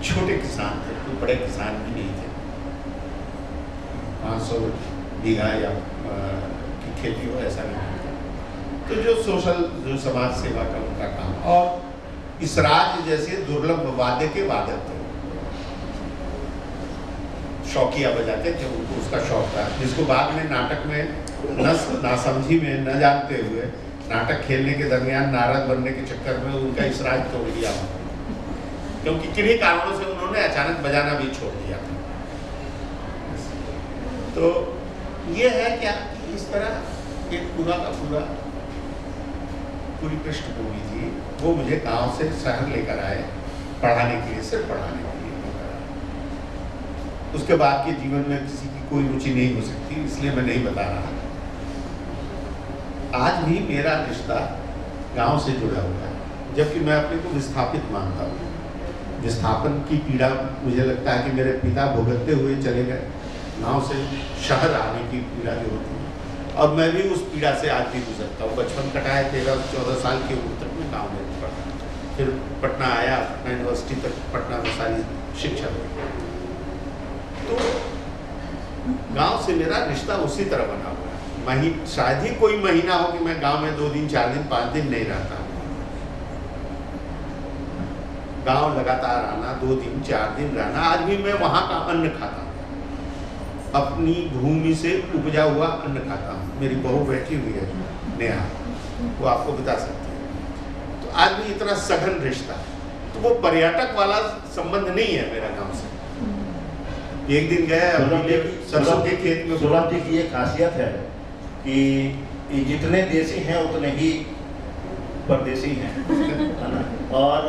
छोटे किसान थे, कोई बड़े किसान भी नहीं थे। 500 बीघा या की खेती हो ऐसा नहीं था। तो जो सोशल, जो समाज सेवा का उनका काम, और इस राज्य जैसे दुर्लभ वाद्य के वादक थे, शौकिया बजाते थे, उनको उसका शौक था, जिसको बाद में नाटक में नासमझी में न जानते हुए नाटक खेलने के दरमियान नारद बनने के चक्कर में उनका इस राज तोड़ दिया, क्योंकि किन्हीं कारणों से उन्होंने अचानक बजाना भी छोड़ दिया। तो ये है क्या, इस तरह एक पूरा का पूरा पूरी पृष्ठभूमि थी। वो मुझे गांव से शहर लेकर आए पढ़ाने के लिए, सिर्फ पढ़ाने के लिए लेकर आए। उसके बाद के जीवन में किसी की कोई रुचि नहीं हो सकती, इसलिए मैं नहीं बता रहा। आज भी मेरा रिश्ता गांव से जुड़ा हुआ है, जबकि मैं अपने को विस्थापित मानता हूँ। विस्थापन की पीड़ा मुझे लगता है कि मेरे पिता भुगतते हुए चले गए, गांव से शहर आने की पीड़ा जो होती है, और मैं भी उस पीड़ा से आज भी गुजरता हूँ। बचपन कटाए, 13-14 साल की उम्र तक मैं गाँव में पढ़ा, फिर पटना आया, पटना यूनिवर्सिटी तक पटना में सारी शिक्षा हुई। तो गांव से मेरा रिश्ता उसी तरह बना हुआ है। शायद ही कोई महीना हो कि मैं गांव में 2 दिन, 4 दिन, 5 दिन नहीं रहता। गांव लगातार आना, 2 दिन, 4 दिन रहना। आज भी मैं वहां का अन्न खाता हूँ, अपनी भूमि से उपजा हुआ अन्न खाता हूँ। मेरी बहू बैठी हुई है नेहा, वो आपको बता सकती है। तो आज भी इतना सघन रिश्ता, तो वो पर्यटक वाला संबंध नहीं है मेरा गांव से। एक दिन गए सरसों के खेत में। सुलभ जी की एक खासियत है कि जितने देसी हैं उतने ही परदेसी हैं, है ना? और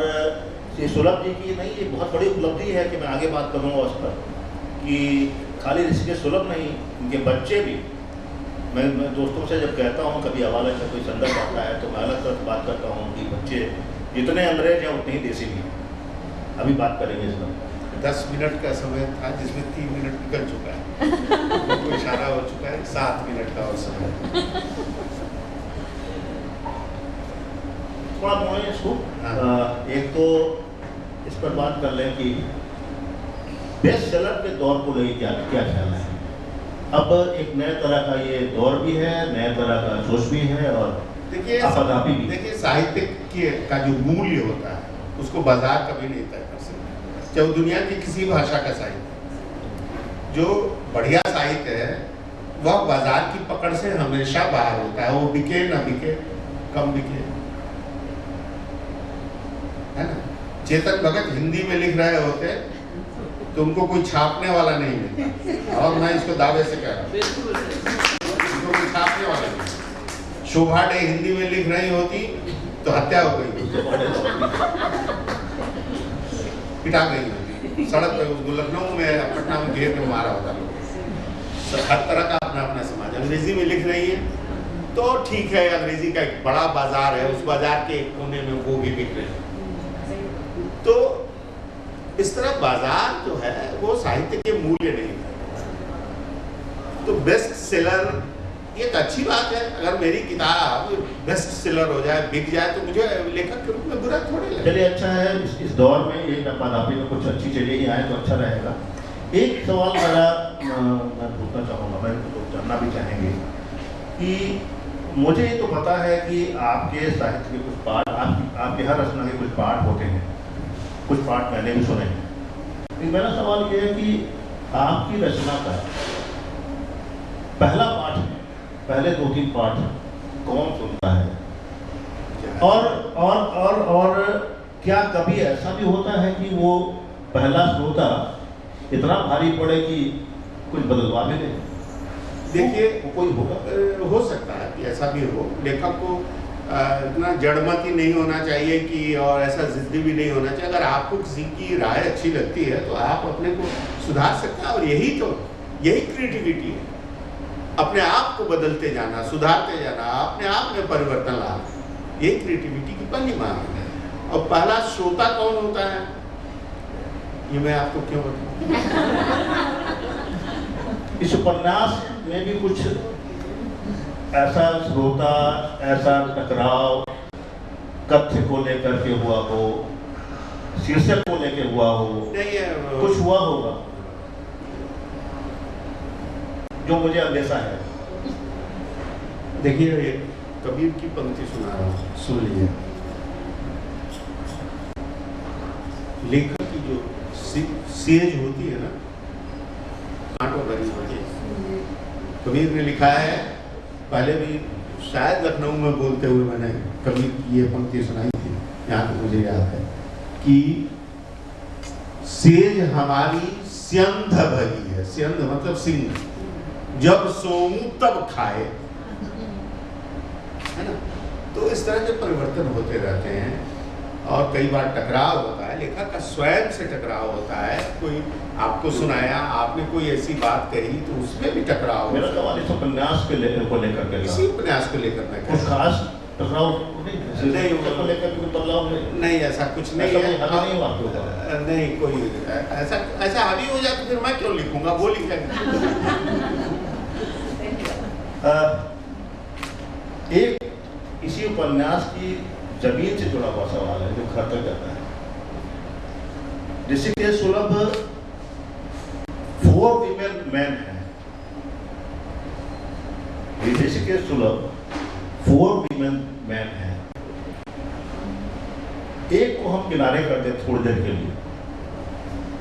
ये सुलभ जी की नहीं, ये बहुत बड़ी उपलब्धि है कि मैं आगे बात करूँगा उस पर, कि खाली ऋषिकेश सुलभ नहीं, उनके बच्चे भी। मैं दोस्तों से जब कहता हूँ, कभी हवाले का कोई संदर्भ आता है, तो मैं अलग तरह बात करता हूँ कि बच्चे जितने अंग्रेज हैं उतने ही देसी भी हैं। अभी बात करेंगे इस पर। 10 मिनट का समय था, जिसमें 3 मिनट निकल चुका है, तो इशारा हो चुका है, 7 मिनट का और समय। थोड़ा मोड़े इसको। एक तो इस पर बात कर लें कि बेस्ट सेलर के दौर को लेकर क्या ख्याल है? अब एक नए तरह का ये दौर भी है, नए तरह का जोश भी है, और देखिए साहित्य का जो मूल्य होता है उसको बाजार कभी नहीं तय कर सकता। चाहे वो दुनिया की किसी भाषा का साहित्य। जो बढ़िया साहित्य है वह बाजार की पकड़ से हमेशा बाहर होता है, वो बिके ना बिके, कम बिके, है ना। चेतन भगत हिंदी में लिख रहे होते तो उनको कोई छापने वाला नहीं मिलता, और मैं इसको दावे से कह रहा हूँ, उनको कोई छापने वाला नहीं। शोभा डे हिंदी में लिख रही होती तो हत्या हो गई, पिटा गई होती सड़क पे, उसको लखनऊ में पटना में घेर के मारा होता लोग। हर तरह का अपना अपना समाज। अंग्रेजी में लिख रही है तो ठीक है, अंग्रेजी का एक बड़ा बाजार है, उस बाजार के एक कोने में वो भी बिक रहे हैं। तो इस तरह बाजार जो है वो साहित्य के मूल्य नहीं है। तो बेस्ट सेलर एक अच्छी बात है, अगर मेरी किताब बेस्ट सेलर हो जाए, बिक जाए, तो मुझे लेखक के रूप में बुरा थोड़े लगेगा। चलिए अच्छा है, इस दौर में एक बादापी में कुछ अच्छी चीजें ही आए तो अच्छा रहेगा। एक सवाल मेरा मैं पूछना चाहूँगा, मैं तो जानना भी चाहेंगे कि मुझे ये तो पता है कि आपके साहित्य के कुछ पाठ, आपके हर रचना के कुछ पाठ होते हैं, कुछ पाठ मैंने भी सुने हैं। मेरा सवाल ये है कि आपकी रचना का पहला पाठ, पहले 2-3 पाठ कौन सुनता है? और क्या कभी ऐसा भी होता है कि वो पहला श्रोता इतना भारी पड़े कि कुछ बदलवा भी दे? देखिए, कोई होगा, हो सकता है कि ऐसा भी हो। लेखक को इतना जड़मती नहीं होना चाहिए कि, और ऐसा जिद्दी भी नहीं होना चाहिए। अगर आपको किसी की राय अच्छी लगती है तो आप अपने को सुधार सकते हैं, और यही क्रिएटिविटी है। अपने आप को बदलते जाना, सुधारते जाना, अपने आप में परिवर्तन लाना, यही क्रिएटिविटी की पहली मांग है। और पहला श्रोता कौन होता है ये मैं आपको क्यों बताऊं? इस उपन्यास में भी कुछ ऐसा श्रोता, ऐसा टकराव कथ्य को लेकर के हुआ हो, शीर्षक को लेकर हुआ हो, कुछ हुआ होगा जो मुझे अंदेशा है। देखिए, कबीर की पंक्ति सुना रहा हूँ, सुन लीजिए। लेखक की जो सेज होती है ना, कांटों भरी होती है। कबीर ने लिखा है, पहले भी शायद लखनऊ में बोलते हुए मैंने कबीर की ये पंक्ति सुनाई थी, यहाँ तक मुझे याद है कि सेज हमारी स्यंध भरी है। स्यंध मतलब सिंह, जब सोऊं तब खाए, है ना। तो इस तरह के परिवर्तन होते रहते हैं, और कई बार टकराव होता है, लेखक का स्वयं से टकराव होता है। कोई आपको सुनाया, आपने कोई ऐसी बात कही तो उसमें भी टकराव। मेरा सवाल इस उपन्यास को लेकर के, इसी उपन्यास को लेकर मैं कुछ खास टकराव नहीं, उसको लेकर कोई बदलाव नहीं, ऐसा कुछ नहीं है। नहीं हुआ, नहीं कोई ऐसा हावी हो जाए तो फिर मैं क्यों लिखूंगा, वो लिखेंगे। एक इसी उपन्यास की जमीन से जुड़ा हुआ सवाल है जो खतरा करता है। ऋषिकेश सुलभ 4 वीमेन मैन है। ऋषिकेश सुलभ 4 वीमेन मैन है। एक को हम किनारे कर दे थोड़ी देर के लिए,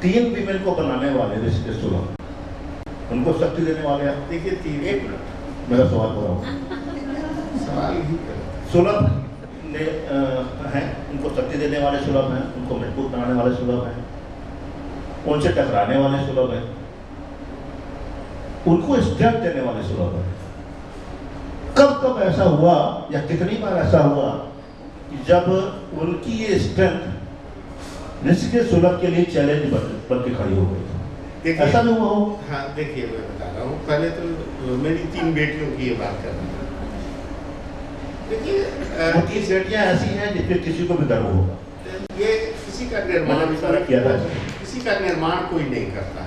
3 वीमेन को बनाने वाले ऋषिकेश सुलभ, उनको शक्ति देने वाले आप देखिए। 1 मिनट मेरा सवाल हो रहा हूँ, सवाल ही सुलभ ने हैं, उनको शक्ति देने वाले सुलभ हैं, उनको मजबूत बनाने वाले सुलभ हैं, उनसे टकराने वाले सुलभ हैं, उनको स्ट्रेंथ देने वाले सुलभ हैं। कब कब ऐसा हुआ या कितनी बार ऐसा हुआ कि जब उनकी ये स्ट्रेंथ ऋषिकेश सुलभ के लिए चैलेंज बन के खड़ी हो गई? ऐसा भी हुआ हो? हाँ, देखिए मैं बता रहा हूँ। पहले तो मेरी 3 बेटियों की ये बात कर रहा हूँ। देखिए, 30 बेटियां ऐसी हैं जिसपे किसी को भी गर्व होगा। ये किसी का निर्माण किया था, किसी का निर्माण कोई नहीं करता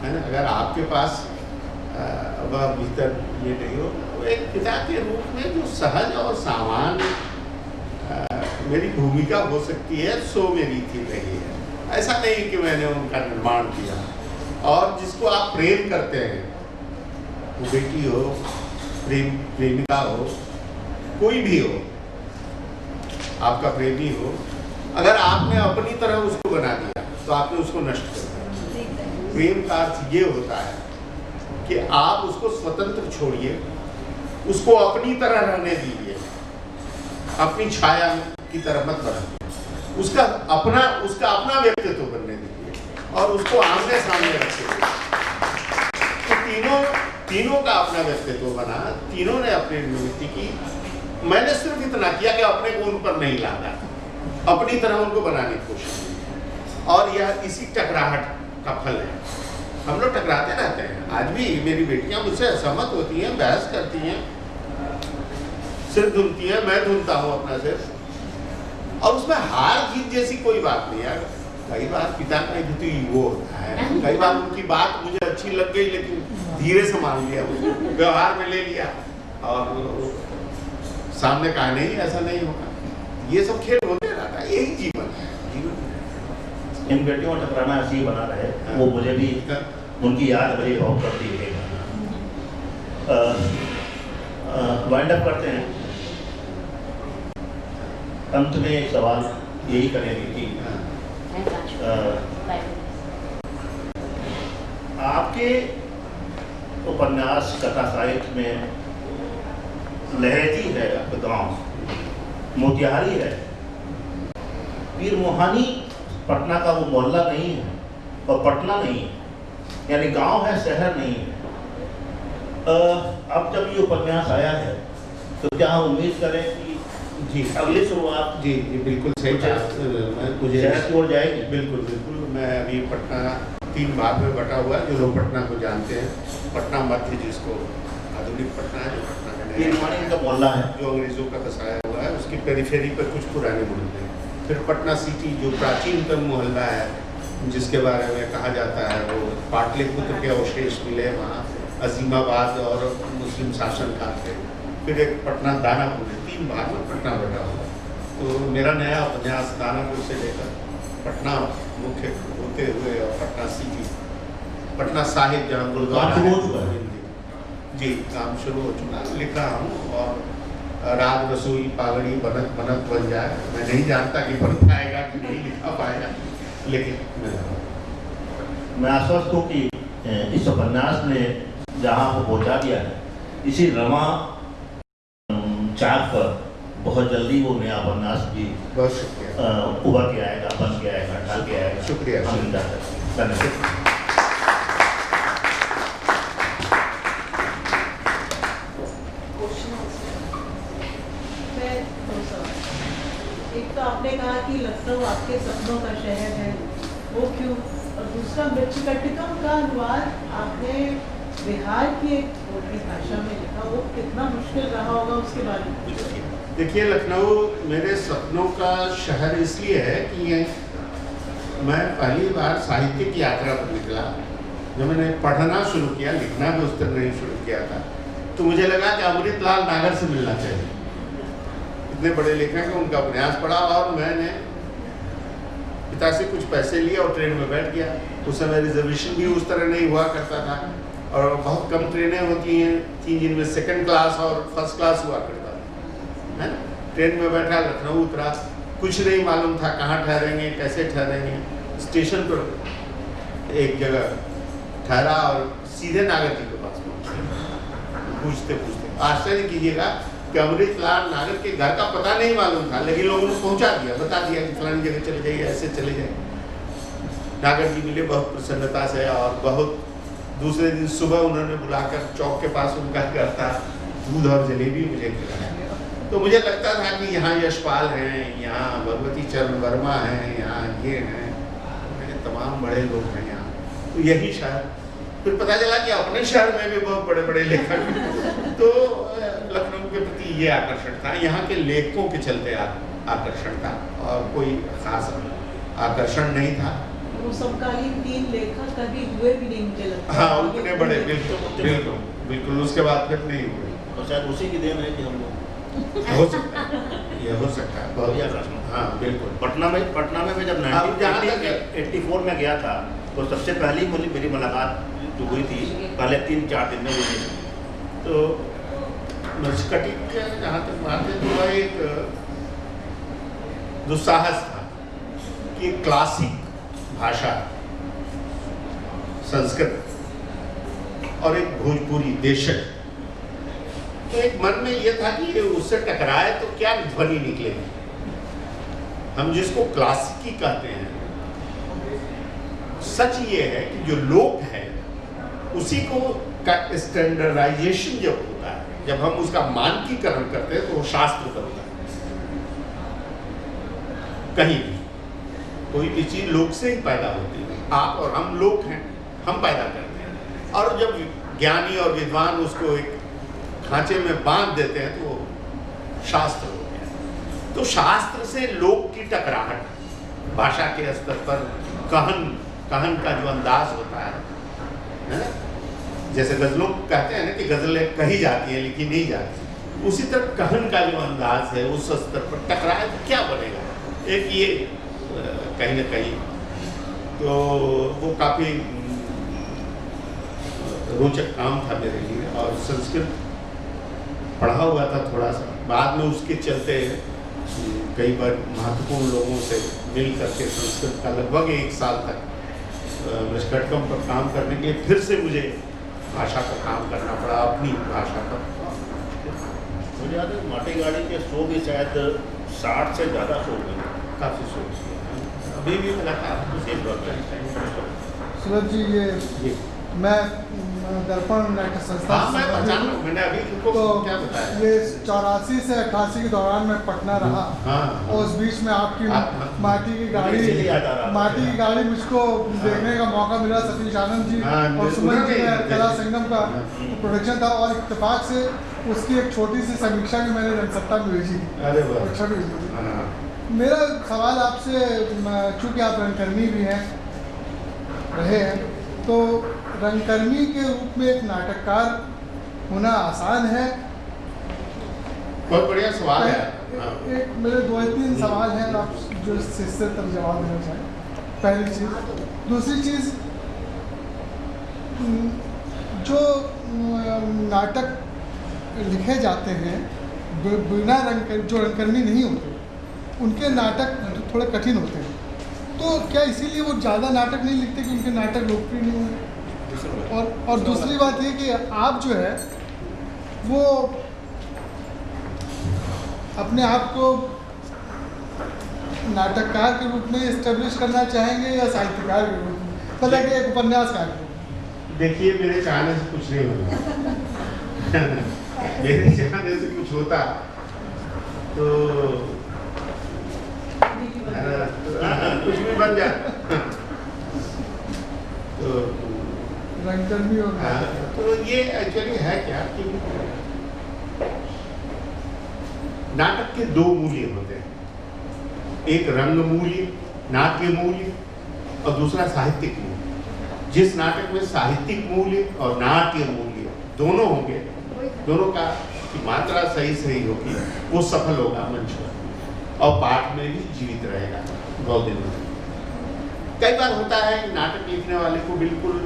है ना। अगर आपके पास वह भीतर ये नहीं हो, तो एक पिता के रूप में जो सहज और सामान्य मेरी भूमिका हो सकती है, सो मेरी थी रही है। ऐसा नहीं कि मैंने उनका निर्माण किया। और जिसको आप प्रेम करते हैं, वो बेटी हो, प्रेमिका हो, कोई भी हो, आपका प्रेमी हो, अगर आपने अपनी तरह उसको बना दिया तो आपने उसको नष्ट कर दिया। प्रेम का अर्थ ये होता है कि आप उसको स्वतंत्र छोड़िए, उसको अपनी तरह रहने दीजिए, अपनी छाया की तरह मत बनाइए, उसका अपना व्यक्तित्व बनने दीजिए और उसको आमने सामने रखिए। तो तीनों का अपना व्यक्तित्व बना, तीनों ने अपनी निवृत्ति की। मैंने सिर्फ इतना किया कि अपने को उन पर नहीं लाना, अपनी तरह उनको बनाने की कोशिश की, और यह इसी टकराहट का फल है। हम लोग टकराते रहते हैं। आज भी मेरी बेटियां मुझसे असहमत होती हैं, बहस करती हैं, सिर धुनती हैं, मैं धुनता हूँ अपना सिर, और उसमें हार जीत जैसी कोई बात नहीं है। कई बार पिता का एक वो होता है, कई बार उनकी बात मुझे अच्छी लग गई लेकिन धीरे से मान लिया, उसको व्यवहार में ले लिया और सामने कहा नहीं ऐसा नहीं होगा। ये सब खेल होते रहता है, यही जीवन है। इन बेटियों का टकराना ऐसे ही बना रहे, वो मुझे भी उनकी याद बड़ी भाव करती रहेगा। वाइंड अप करते हैं। अंत में एक सवाल यही करेंगे कि आपके उपन्यास कथा साहित्य में लहजी है, गांव मोतिहारी है, पीर मोहानी पटना का वो मोहल्ला नहीं है और पटना नहीं है, यानी गांव है, शहर नहीं है। अब जब ये उपन्यास आया है तो क्या हम उम्मीद करें कि जी अगली शुरुआत जी बिल्कुल सही मुझे शहर की ओर जाएगी? बिल्कुल बिल्कुल। मैं अभी पटना 3 भाग में बटा हुआ है, जो लोग पटना को जानते हैं। पटना मध्य, जिसको आधुनिक पटना है, जो पटना का पीर मोहानी का मोहल्ला है, जो अंग्रेजों का बसाया हुआ है, उसकी पेरिफेरी पर कुछ पुराने मोहल्ले हैं। फिर पटना सिटी जो प्राचीनतम मोहल्ला है, जिसके बारे में कहा जाता है वो पाटलिपुत्र के अवशेष मिले वहाँ, अजीमाबाद और मुस्लिम शासन काल थे। फिर एक पटना दानापुर है, 3 भाग में पटना बटा हुआ। तो मेरा नया उपन्यास दानापुर से लेकर पटना मुख्य होते हुए और पटना सिटी, पटना साहिब जहाँ गुरुद्वारा काम शुरू हो चुका है। जी काम शुरू हो चुका है, लिखा हूँ। और राग रसोई पागड़ी बनत बनत बन जाए, मैं नहीं जानता कि बन पाएगा कि नहीं लिखा पाएगा, लेकिन मैं आश्वस्त हूँ कि इस उपन्यास ने जहाँ को पहुँचा दिया है, इसी रमा चाक पर बहुत जल्दी वो नया उपन्यास भी बहुत शुक्रिया उभर के आएगा, बन के आएगा, ढल के आएगा। शुक्रिया। धन्यवाद। एक तो आपने कहा कि लखनऊ आपके सपनों का शहर है, वो क्यों? और दूसरा, मृच्छकटिकम का अनुवाद आपने बिहार की एक बोली भाषा में लिखा, वो कितना मुश्किल रहा होगा, उसके बारे में देखिए। लखनऊ मेरे सपनों का शहर इसलिए है कि मैं पहली बार साहित्य की यात्रा पर निकला। जब मैंने पढ़ना शुरू किया, लिखना भी उस तरह नहीं शुरू किया था, तो मुझे लगा कि अमृतलाल नागर से मिलना चाहिए। इतने बड़े लेखक हैं, उनका उपन्यास पढ़ा और मैंने पिता से कुछ पैसे लिए और ट्रेन में बैठ गया। उस समय रिजर्वेशन भी उस तरह नहीं हुआ करता था और बहुत कम ट्रेनें होती हैं थी, जिनमें 2nd क्लास और 1st क्लास हुआ करता था, है ना। ट्रेन में बैठा, लखनऊ उतरा, कुछ नहीं मालूम था कहाँ ठहरेंगे, कैसे ठहरेंगे। स्टेशन पर एक जगह ठहरा और सीधे नागर जी के पास पहुँचे। पूछते पूछते आश्चर्य कीजिएगा कि अमृतलाल नागर के घर का पता नहीं मालूम था, लेकिन लोगों ने पहुंचा दिया, बता दिया कि फलानी जगह चले जाइए, ऐसे चले जाइए। नागर जी मिले बहुत प्रसन्नता से, और बहुत दूसरे दिन सुबह उन्होंने बुलाकर चौक के पास उनका घर था, दूध और जलेबी मुझे खिलाया। तो मुझे लगता था कि यहाँ यशपाल हैं, यहाँ भगवती चरण वर्मा हैं, यहाँ ये हैं, तमाम बड़े लोग हैं यहाँ, तो यही शहर। फिर पता चला कि अपने शहर में भी बहुत बड़े बड़े लेखक हैं। तो लखनऊ के प्रति ये आकर्षण था, यहाँ के लेखकों के चलते आकर्षण था, और कोई खास आकर्षण नहीं था। वो समकालीन 3 लेखक कभी हुए भी नहीं, मुझे लगता है। हाँ, उतने बड़े, बिल्कुल बिल्कुल बिल्कुल, उसके बाद फिर नहीं हुए। और शायद उसी की देन है कि हम लोग हो सकता है, ये हो सकता है, बहुत आकर्षण। हाँ बिल्कुल। पटना में मैं जब 1984 में गया था, तो सबसे पहली मेरी मुलाकात जो हुई थी, पहले 3-4 दिन में हुई थी। तो मृच्छकटिक जहाँ तक बात है, तो वह एक दुस्साहस था कि क्लासिक भाषा संस्कृत और एक भोजपुरी देशज, तो एक मन में यह था कि ये उससे टकराए तो क्या ध्वनि निकलेगी। हम जिसको क्लासिकी कहते हैं, सच ये है कि जो लोक है उसी को का स्टैंडर्डाइजेशन जब होता है, जब हम उसका मानकीकरण करते हैं, तो वो शास्त्र बनता है। कहीं भी कोई भी चीज लोक से ही पैदा होती है। आप और हम लोक हैं, हम पैदा करते हैं, और जब ज्ञानी और विद्वान उसको एक खांचे में बांध देते हैं तो वो शास्त्र हो गया। तो शास्त्र से लोक की टकराहट भाषा के स्तर पर कहन का जो अंदाज होता है ना, जैसे गजलों कहते हैं ना कि गजलें कही जाती हैं लिखी नहीं जाती, उसी तरह कहन का जो अंदाज है उस स्तर पर टकराए तो क्या बनेगा। एक ये कहीं ना कहीं तो वो काफी रोचक काम था मेरे लिए। और संस्कृत पढ़ा हुआ था थोड़ा सा, बाद में उसके चलते कई बार महत्वपूर्ण लोगों से मिल करके संस्कृत का लगभग 1 साल तक विस्कटकम पर काम करने के लिए फिर से मुझे भाषा पर काम करना पड़ा, अपनी भाषा पर। मुझे याद है माटी गाड़ी के शो भी शायद 60 से ज़्यादा शो हुए, काफ़ी सोच किया। अभी भी लगातार उसी सूरज जी, ये मैं दर्पण नाट्य संस्था हाँ, मैं पहचान रहा हूँ, मैंने अभी इनको तो क्या बताया। ये 84 से 88 के दौरान में पटना रहा, हाँ, और उस बीच में आपकी माटी की मुझे याद आ रहा गाड़ी मुझको देखने का मौका मिला। सतीश आनंद जी हाँ, और सुमन जी उन्होंने का कला संगम का प्रोडक्शन था, और इत्तेफाक से उसकी एक छोटी सी समीक्षा भी मैंने जनसत्ता में भेजी थी। अरे वाह। अच्छा भी हुई थी। हाँ, मेरा सवाल आपसे, चूँकि आप रंगकर्मी भी हैं रहे हैं, तो रंगकर्मी के रूप में एक नाटककार होना आसान है? बहुत बढ़िया सवाल है। एक मेरे 2-3 सवाल हैं, आप जो इससे तक जवाब देना चाहें। पहली चीज़। दूसरी चीज़, जो नाटक लिखे जाते हैं बिना जो रंगकर्मी नहीं होते, उनके नाटक थोड़े कठिन होते हैं, तो क्या इसीलिए वो ज़्यादा नाटक नहीं लिखते कि उनके नाटक लोकप्रिय नहीं होंगे? और दूसरी बात ये कि आप जो है वो अपने आप को नाटककार के रूप में इस्टेब्लिश करना चाहेंगे या साहित्यकार के रूप में, मतलब कि एक उपन्यासकार के रूप में? देखिए, मेरे चाहने से कुछ नहीं होगा। मेरे चाहने से कुछ होता तो कुछ भी बन जाता। तो रंगकर्मी और तो ये एक्चुअली है क्या कि नाटक के 2 मूल्य होते हैं, एक रंग मूल्य, नाट्य मूल्य, और दूसरा साहित्यिक मूल्य। जिस नाटक में साहित्यिक मूल्य और नाट्य मूल्य दोनों होंगे, दोनों का की मात्रा सही होगी, वो सफल होगा मंच पर और पाठ में भी जीवित रहेगा बहुत दिन में। कई बार होता है कि नाटक लिखने वाले को बिल्कुल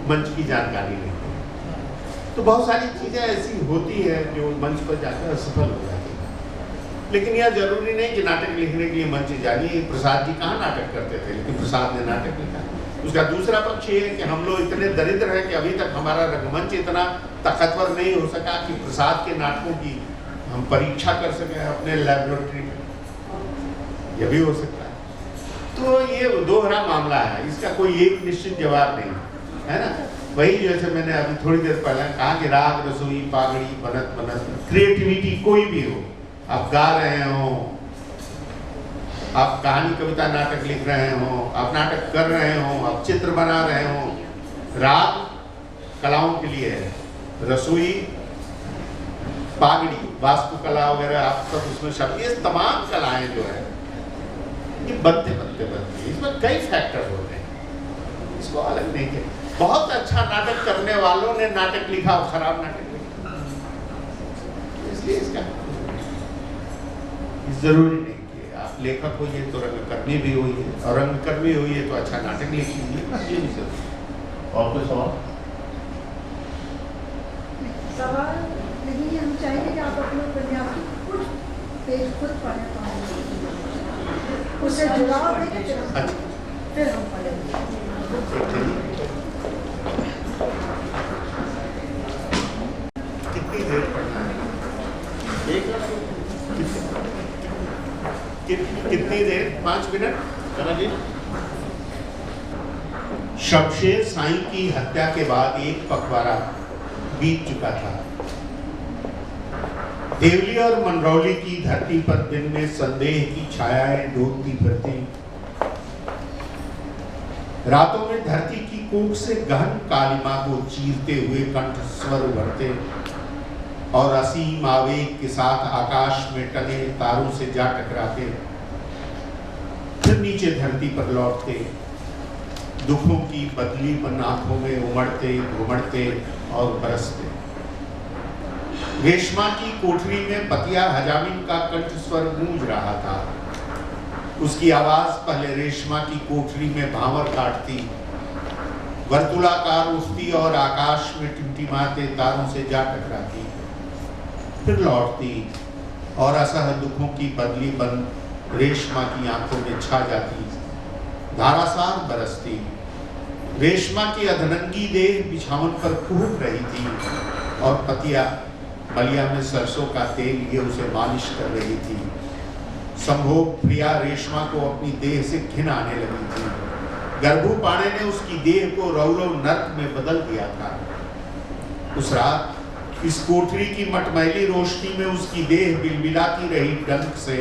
मंच की जानकारी नहीं होती, तो बहुत सारी चीज़ें ऐसी होती है जो मंच पर जाकर असफल हो जाती है। लेकिन यह जरूरी नहीं कि नाटक लिखने के लिए मंच जानिए। प्रसाद जी कहाँ नाटक करते थे, लेकिन प्रसाद ने नाटक लिखा। उसका दूसरा पक्ष ये है कि हम लोग इतने दरिद्र हैं कि अभी तक हमारा रंगमंच इतना ताकतवर नहीं हो सका कि प्रसाद के नाटकों की हम परीक्षा कर सकें अपने लैबोरेटरी में। यह भी हो सकता है। तो ये दोहरा मामला है, इसका कोई एक निश्चित जवाब नहीं है ना। वही जैसे मैंने अभी थोड़ी देर पहले कहा कि राग, रसोई, पागड़ी, बनत, क्रिएटिविटी कोई भी हो, आप गा रहे हो, आप कहानी, कविता, नाटक लिख रहे हो, आप नाटक कर रहे हो, आप चित्र बना रहे हो, राग कलाओं के लिए है, रसोई, पागड़ी, वास्तुकला वगैरह आप सब उसमें शब्द, ये तमाम कलाएं जो है ये बनते इसमें कई फैक्टर होते हैं, इसको अलग नहीं किया। बहुत अच्छा नाटक करने वालों ने नाटक लिखा और खराब नाटक लिखा, इसलिए इसका जरूरी नहीं कि आप लेखक होइए तो रंगकर्मी भी होइए, और रंगकर्मी होइए तो अच्छा नाटक लिख लीजिए, ये नहीं जरूरी। और कोई सवाल? सवाल नहीं, हम चाहेंगे कि आप अपने उपन्यास कुछ पेज खुद पढ़ें, उससे जुड़ाव है कि अच्छा फिर हम पढ़ेंगे। कितनी देर पढ़ना है? कितनी देर? 5 मिनट? चला जी। शमशेर साईं की हत्या के बाद एक पखवाड़ा बीत चुका था। देवली और मंडरौली की धरती पर दिन में संदेह की छायाएं डूबती फिरती। रातों में धरती की कोख से गहन कालिमा को चीरते हुए कंठ स्वर उभरते और असीम आवेग के साथ आकाश में टंगे तारों से जा टकराते, फिर नीचे धरती पर लौटते, दुखों की बदली बन आंखों में उमड़ते, घुमड़ते और बरसते। रेशमा की कोठरी में बतिया हजामिन का कंठ स्वर गूंज रहा था। उसकी आवाज पहले रेशमा की कोठरी में भांवर काटती, वर्तुलाकार उठती और आकाश में टिमटिमाते तारों से जा टकराती, फिर लौटती और असह दुखों की बदली बन रेशमा की आंखों में छा जाती, धारासार बरसती। रेशमा की अधनंगी देह बिछावन पर कूद रही थी और पतिया बलिया में सरसों का तेल लिए उसे मालिश कर रही थी। संभोग प्रिया रेशमा को अपनी देह से घिन आने लगी थी। गर्भू पाणे ने उसकी देह को रौरव नर्क में बदल दिया था। उस रात इस कोठरी की मटमैली रोशनी में उसकी देह बिलबिलाती रही डंक से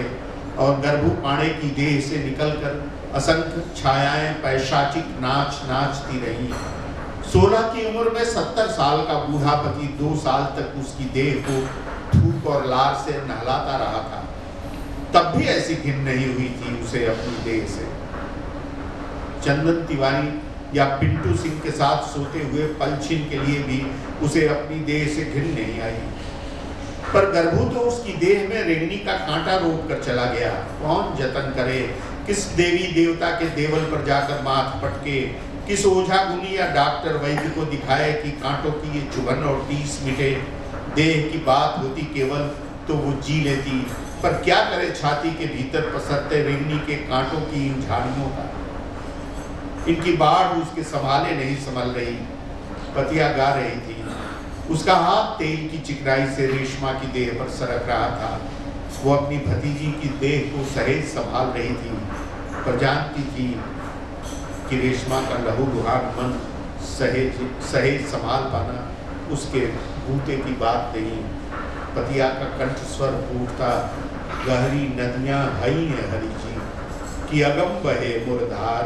और गर्भू पाणे की देह से निकलकर असंख्य छायाएं पैशाचिक नाच नाचती रही। 16 की उम्र में 70 साल का बूढ़ा पति 2 साल तक उसकी देह को थूक और लार से नहलाता रहा था, तब भी ऐसी घिन नहीं हुई थी उसे अपनी देह से। चंदन तिवारी या पिंटू सिंह के साथ सोते हुए पलछिन के लिए भी उसे अपनी देह से घिन नहीं आई। पर गर्भू तो उसकी देह में रेंगनी का कांटा रोक कर चला गया। कौन जतन करे, किस देवी देवता के देवल पर जाकर माथ पटके, किस ओझा गुनी या डॉक्टर वैद्य को दिखाए कि कांटों की ये चुभन और टीस मिटे। देह की बात होती केवल तो वो जी लेती, पर क्या करे छाती के भीतर पसरते रेंगनी के कांटों की इन झाड़ियों का। इनकी बाढ़ उसके संभाले नहीं संभल रही। पतिया गा रही थी, उसका हाथ तेल की चिकनाई से रेशमा की देह पर सरक रहा था। वो अपनी भतीजी की देह को सहेज संभाल रही थी, पर जानती थी कि रेशमा का लहू लुहान मन सहेज संभाल पाना उसके बूते की बात नहीं। पतिया का कंठ स्वर फूटता, गहरी नदियां हई हैं हरि जी कि अगम बहे मुरधार,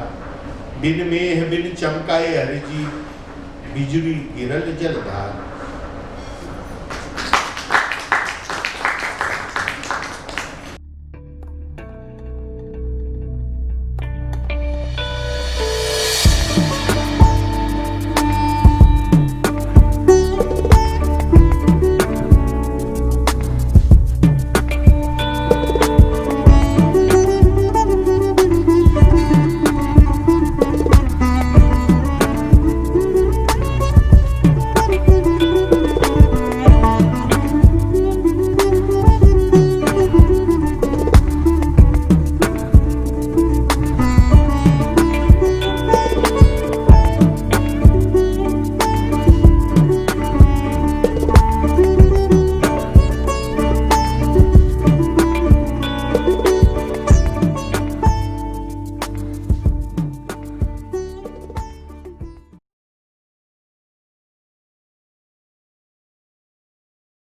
बिन मेह बिन चमकाए हरि जी, बिजली गिरल जलधार।